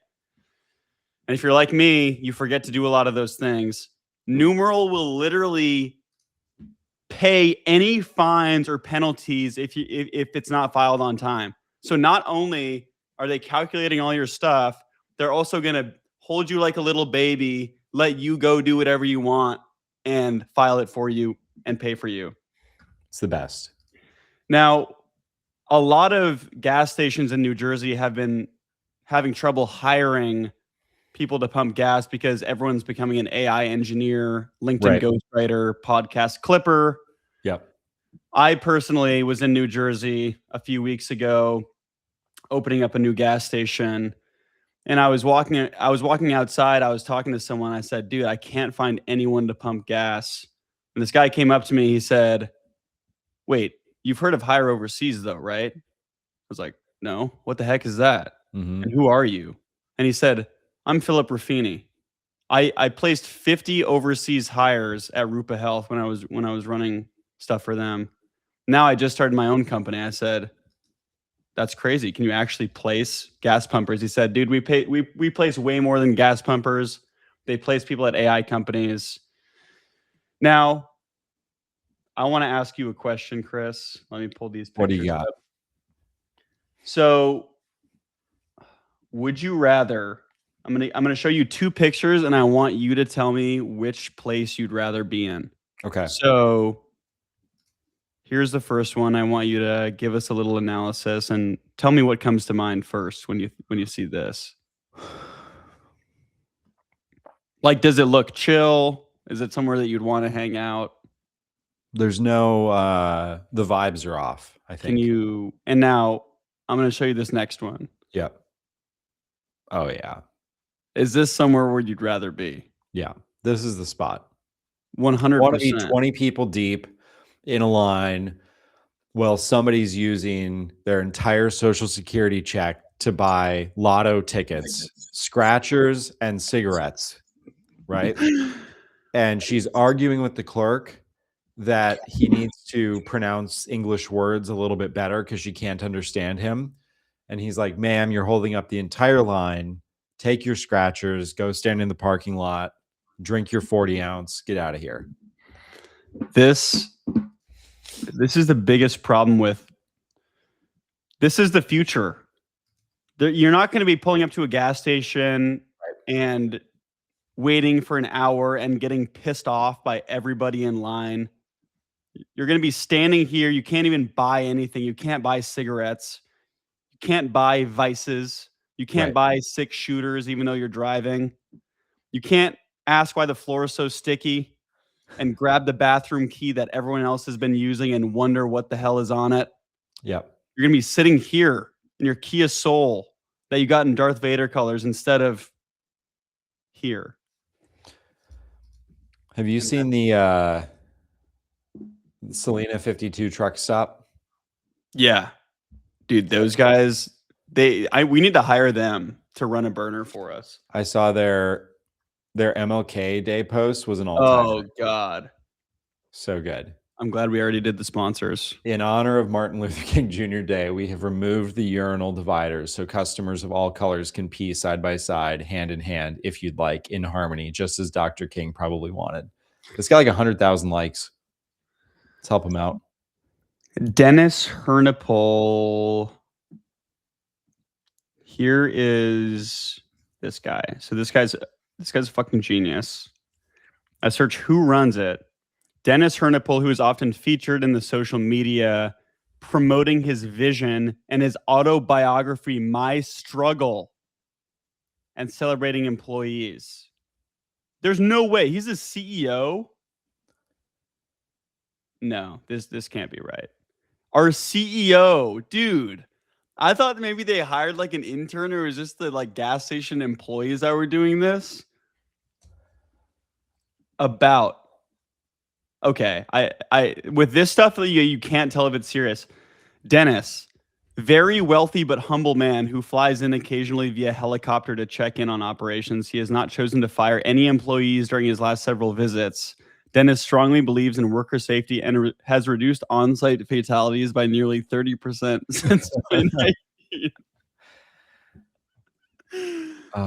And if you're like me, you forget to do a lot of those things. Numeral will literally pay any fines or penalties if it's not filed on time. So not only are they calculating all your stuff, they're also going to hold you like a little baby, let you go do whatever you want, and file it for you and pay for you. It's the best. Now, a lot of gas stations in New Jersey have been having trouble hiring people to pump gas because everyone's becoming an AI engineer, LinkedIn Right. ghostwriter, podcast clipper. Yep. I personally was in New Jersey a few weeks ago, opening up a new gas station, and I was walking outside. I was talking to someone. I said, "Dude, I can't find anyone to pump gas." And this guy came up to me. He said, "Wait, you've heard of Hire Overseas, though, right?" I was like, "No. What the heck is that? Mhm. And who are you?" And he said, "I'm Philip Ruffini. I placed 50 overseas hires at Rupa Health when I was running stuff for them. Now I just started my own company." I said, "That's crazy. Can you actually place gas pumpers?" He said, "Dude, we place way more than gas pumpers. They place people at AI companies." Now, I want to ask you a question, Chris. Let me pull these pictures What do you got? up. So, would you rather? I'm gonna show you two pictures, and I want you to tell me which place you'd rather be in. Okay. So, here's the first one. I want you to give us a little analysis and tell me what comes to mind first when you see this. Like, does it look chill? Is it somewhere that you'd want to hang out? There's no the vibes are off, I think. Can you? And now I'm going to show you this next one. Yep. Oh yeah. Is this somewhere where you'd rather be? Yeah. This is the spot. 100%. Want to be 20 people deep in a line while somebody's using their entire social security check to buy lotto tickets, scratchers, and cigarettes, right? And she's arguing with the clerk that he needs to pronounce English words a little bit better because she can't understand him. And he's like, "Ma'am, you're holding up the entire line. Take your scratchers, go stand in the parking lot, drink your 40 ounce, get out of here." This is the biggest problem with this is the future. You're not going to be pulling up to a gas station and waiting for an hour and getting pissed off by everybody in line. You're going to be standing here. You can't even buy anything. You can't buy cigarettes. You can't buy vices. You can't buy 6 shooters, even though you're driving. You can't ask why the floor is so sticky and grab the bathroom key that everyone else has been using and wonder what the hell is on it. Yep. You're going to be sitting here in your Kia Soul that you got in Darth Vader colors instead of here. Have you seen the Celina 52 truck stop? Yeah. Dude, those guys, we need to hire them to run a burner for us. I saw their MLK Day post was an all-timer. Oh, God. So good. I'm glad we already did the sponsors. In honor of Martin Luther King Jr. Day, we have removed the urinal dividers so customers of all colors can pee side by side, hand in hand, if you'd like, in harmony, just as Dr. King probably wanted. It's got like 100,000 likes. Let's help him out. Dennis Hernapol. Here is this guy. So this guy's a fucking genius. I search who runs it. Dennis Hernapol, who is often featured in the social media promoting his vision and his autobiography, My Struggle, and celebrating employees. There's no way. He's a CEO. No, this can't be right. Our CEO, dude. I thought maybe they hired like an intern, or was just the like gas station employees that were doing this. Okay, I with this stuff you can't tell if it's serious. Dennis, very wealthy but humble man who flies in occasionally via helicopter to check in on operations. He has not chosen to fire any employees during his last several visits. Dennis strongly believes in worker safety and has reduced on-site fatalities by nearly 30% since 2019.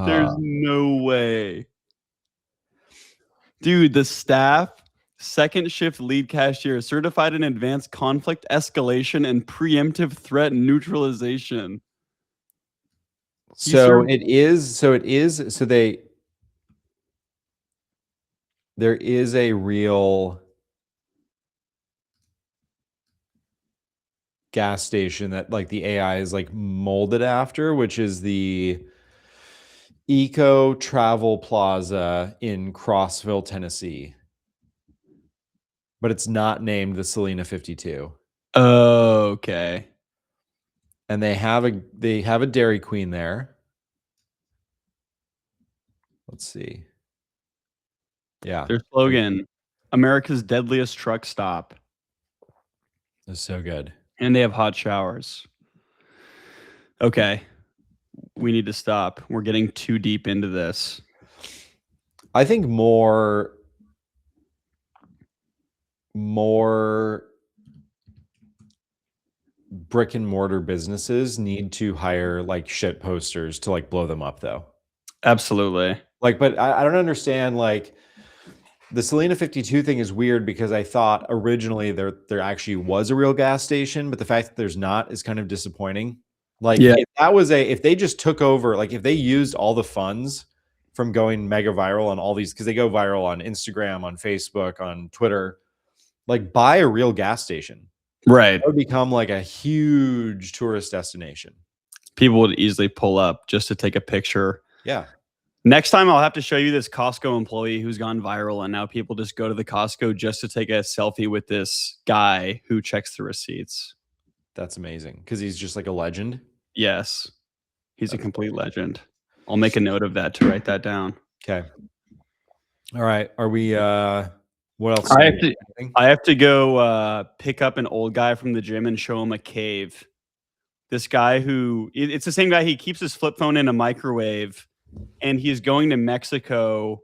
There's no way. Dude, the staff Second shift lead cashier, certified in advanced conflict escalation and preemptive threat neutralization. So it is. So it is. So there is a real gas station that like the AI is like molded after, which is the Eco Travel Plaza in Crossville, Tennessee. But it's not named the Celina 52. Okay. And they have a Dairy Queen there. Let's see. Yeah. Their slogan, America's deadliest truck stop. That's so good. And they have hot showers. Okay. We need to stop. We're getting too deep into this. I think more brick and mortar businesses need to hire like shit posters to like blow them up though. Absolutely. Like, but I don't understand, like the Celina 52 thing is weird because I thought originally there actually was a real gas station, but the fact that there's not is kind of disappointing. Like if they just took over, like if they used all the funds from going mega viral on all these, because they go viral on Instagram, on Facebook, on Twitter, like buy a real gas station. Right. It would become like a huge tourist destination. People would easily pull up just to take a picture. Yeah. Next time I'll have to show you this Costco employee who's gone viral, and now people just go to the Costco just to take a selfie with this guy who checks the receipts. That's amazing because he's just like a legend. Yes. He's a complete legend. I'll make a note of that to write that down. Okay. All right. Are we what else? I have to go pick up an old guy from the gym and show him a cave. This guy it's the same guy. He keeps his flip phone in a microwave, and he's going to Mexico,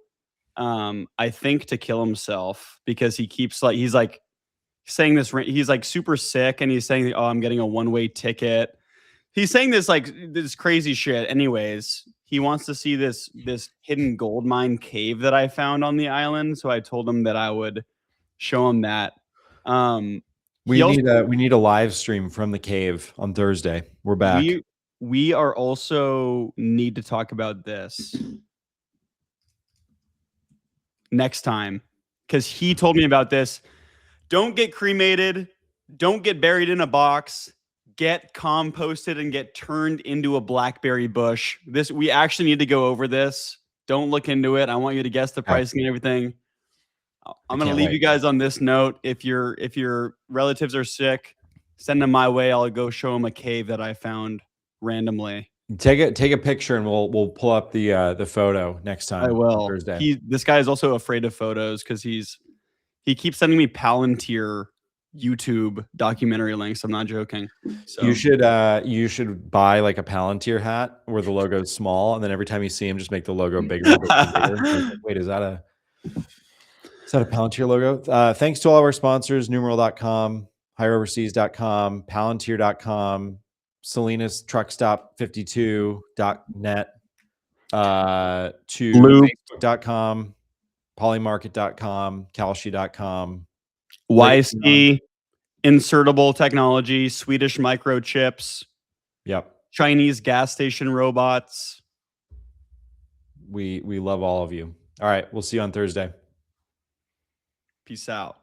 I think, to kill himself because he keeps he's like saying this. He's like super sick, and he's saying, "Oh, I'm getting a one-way ticket." He's saying this this crazy shit. Anyways, he wants to see this hidden gold mine cave that I found on the island. So I told him that I would show him that. We need a live stream from the cave on Thursday. We're back. We are also need to talk about this next time because he told me about this. Don't get cremated. Don't get buried in a box. Get composted and get turned into a blackberry bush. We actually need to go over this. Don't look into it. I want you to guess the pricing and everything. I'm going to leave you guys on this note. If your relatives are sick, send them my way. I'll go show them a cave that I found randomly. Take a picture and we'll pull up the photo next time. I will. Thursday. This guy is also afraid of photos because he keeps sending me Palantir YouTube documentary links. I'm not joking. So you should buy like a Palantir hat where the logo is small, and then every time you see him, just make the logo bigger. Bigger. Wait, is that a Palantir logo? Thanks to all of our sponsors: numeral.com, higheroverseas.com, palantir.com, Celina's Truck Stop 52.net, to facebook.com, polymarket.com, calshi.com. YC, insertable technology, Swedish microchips. Yep. Chinese gas station robots. We love all of you. All right. We'll see you on Thursday. Peace out.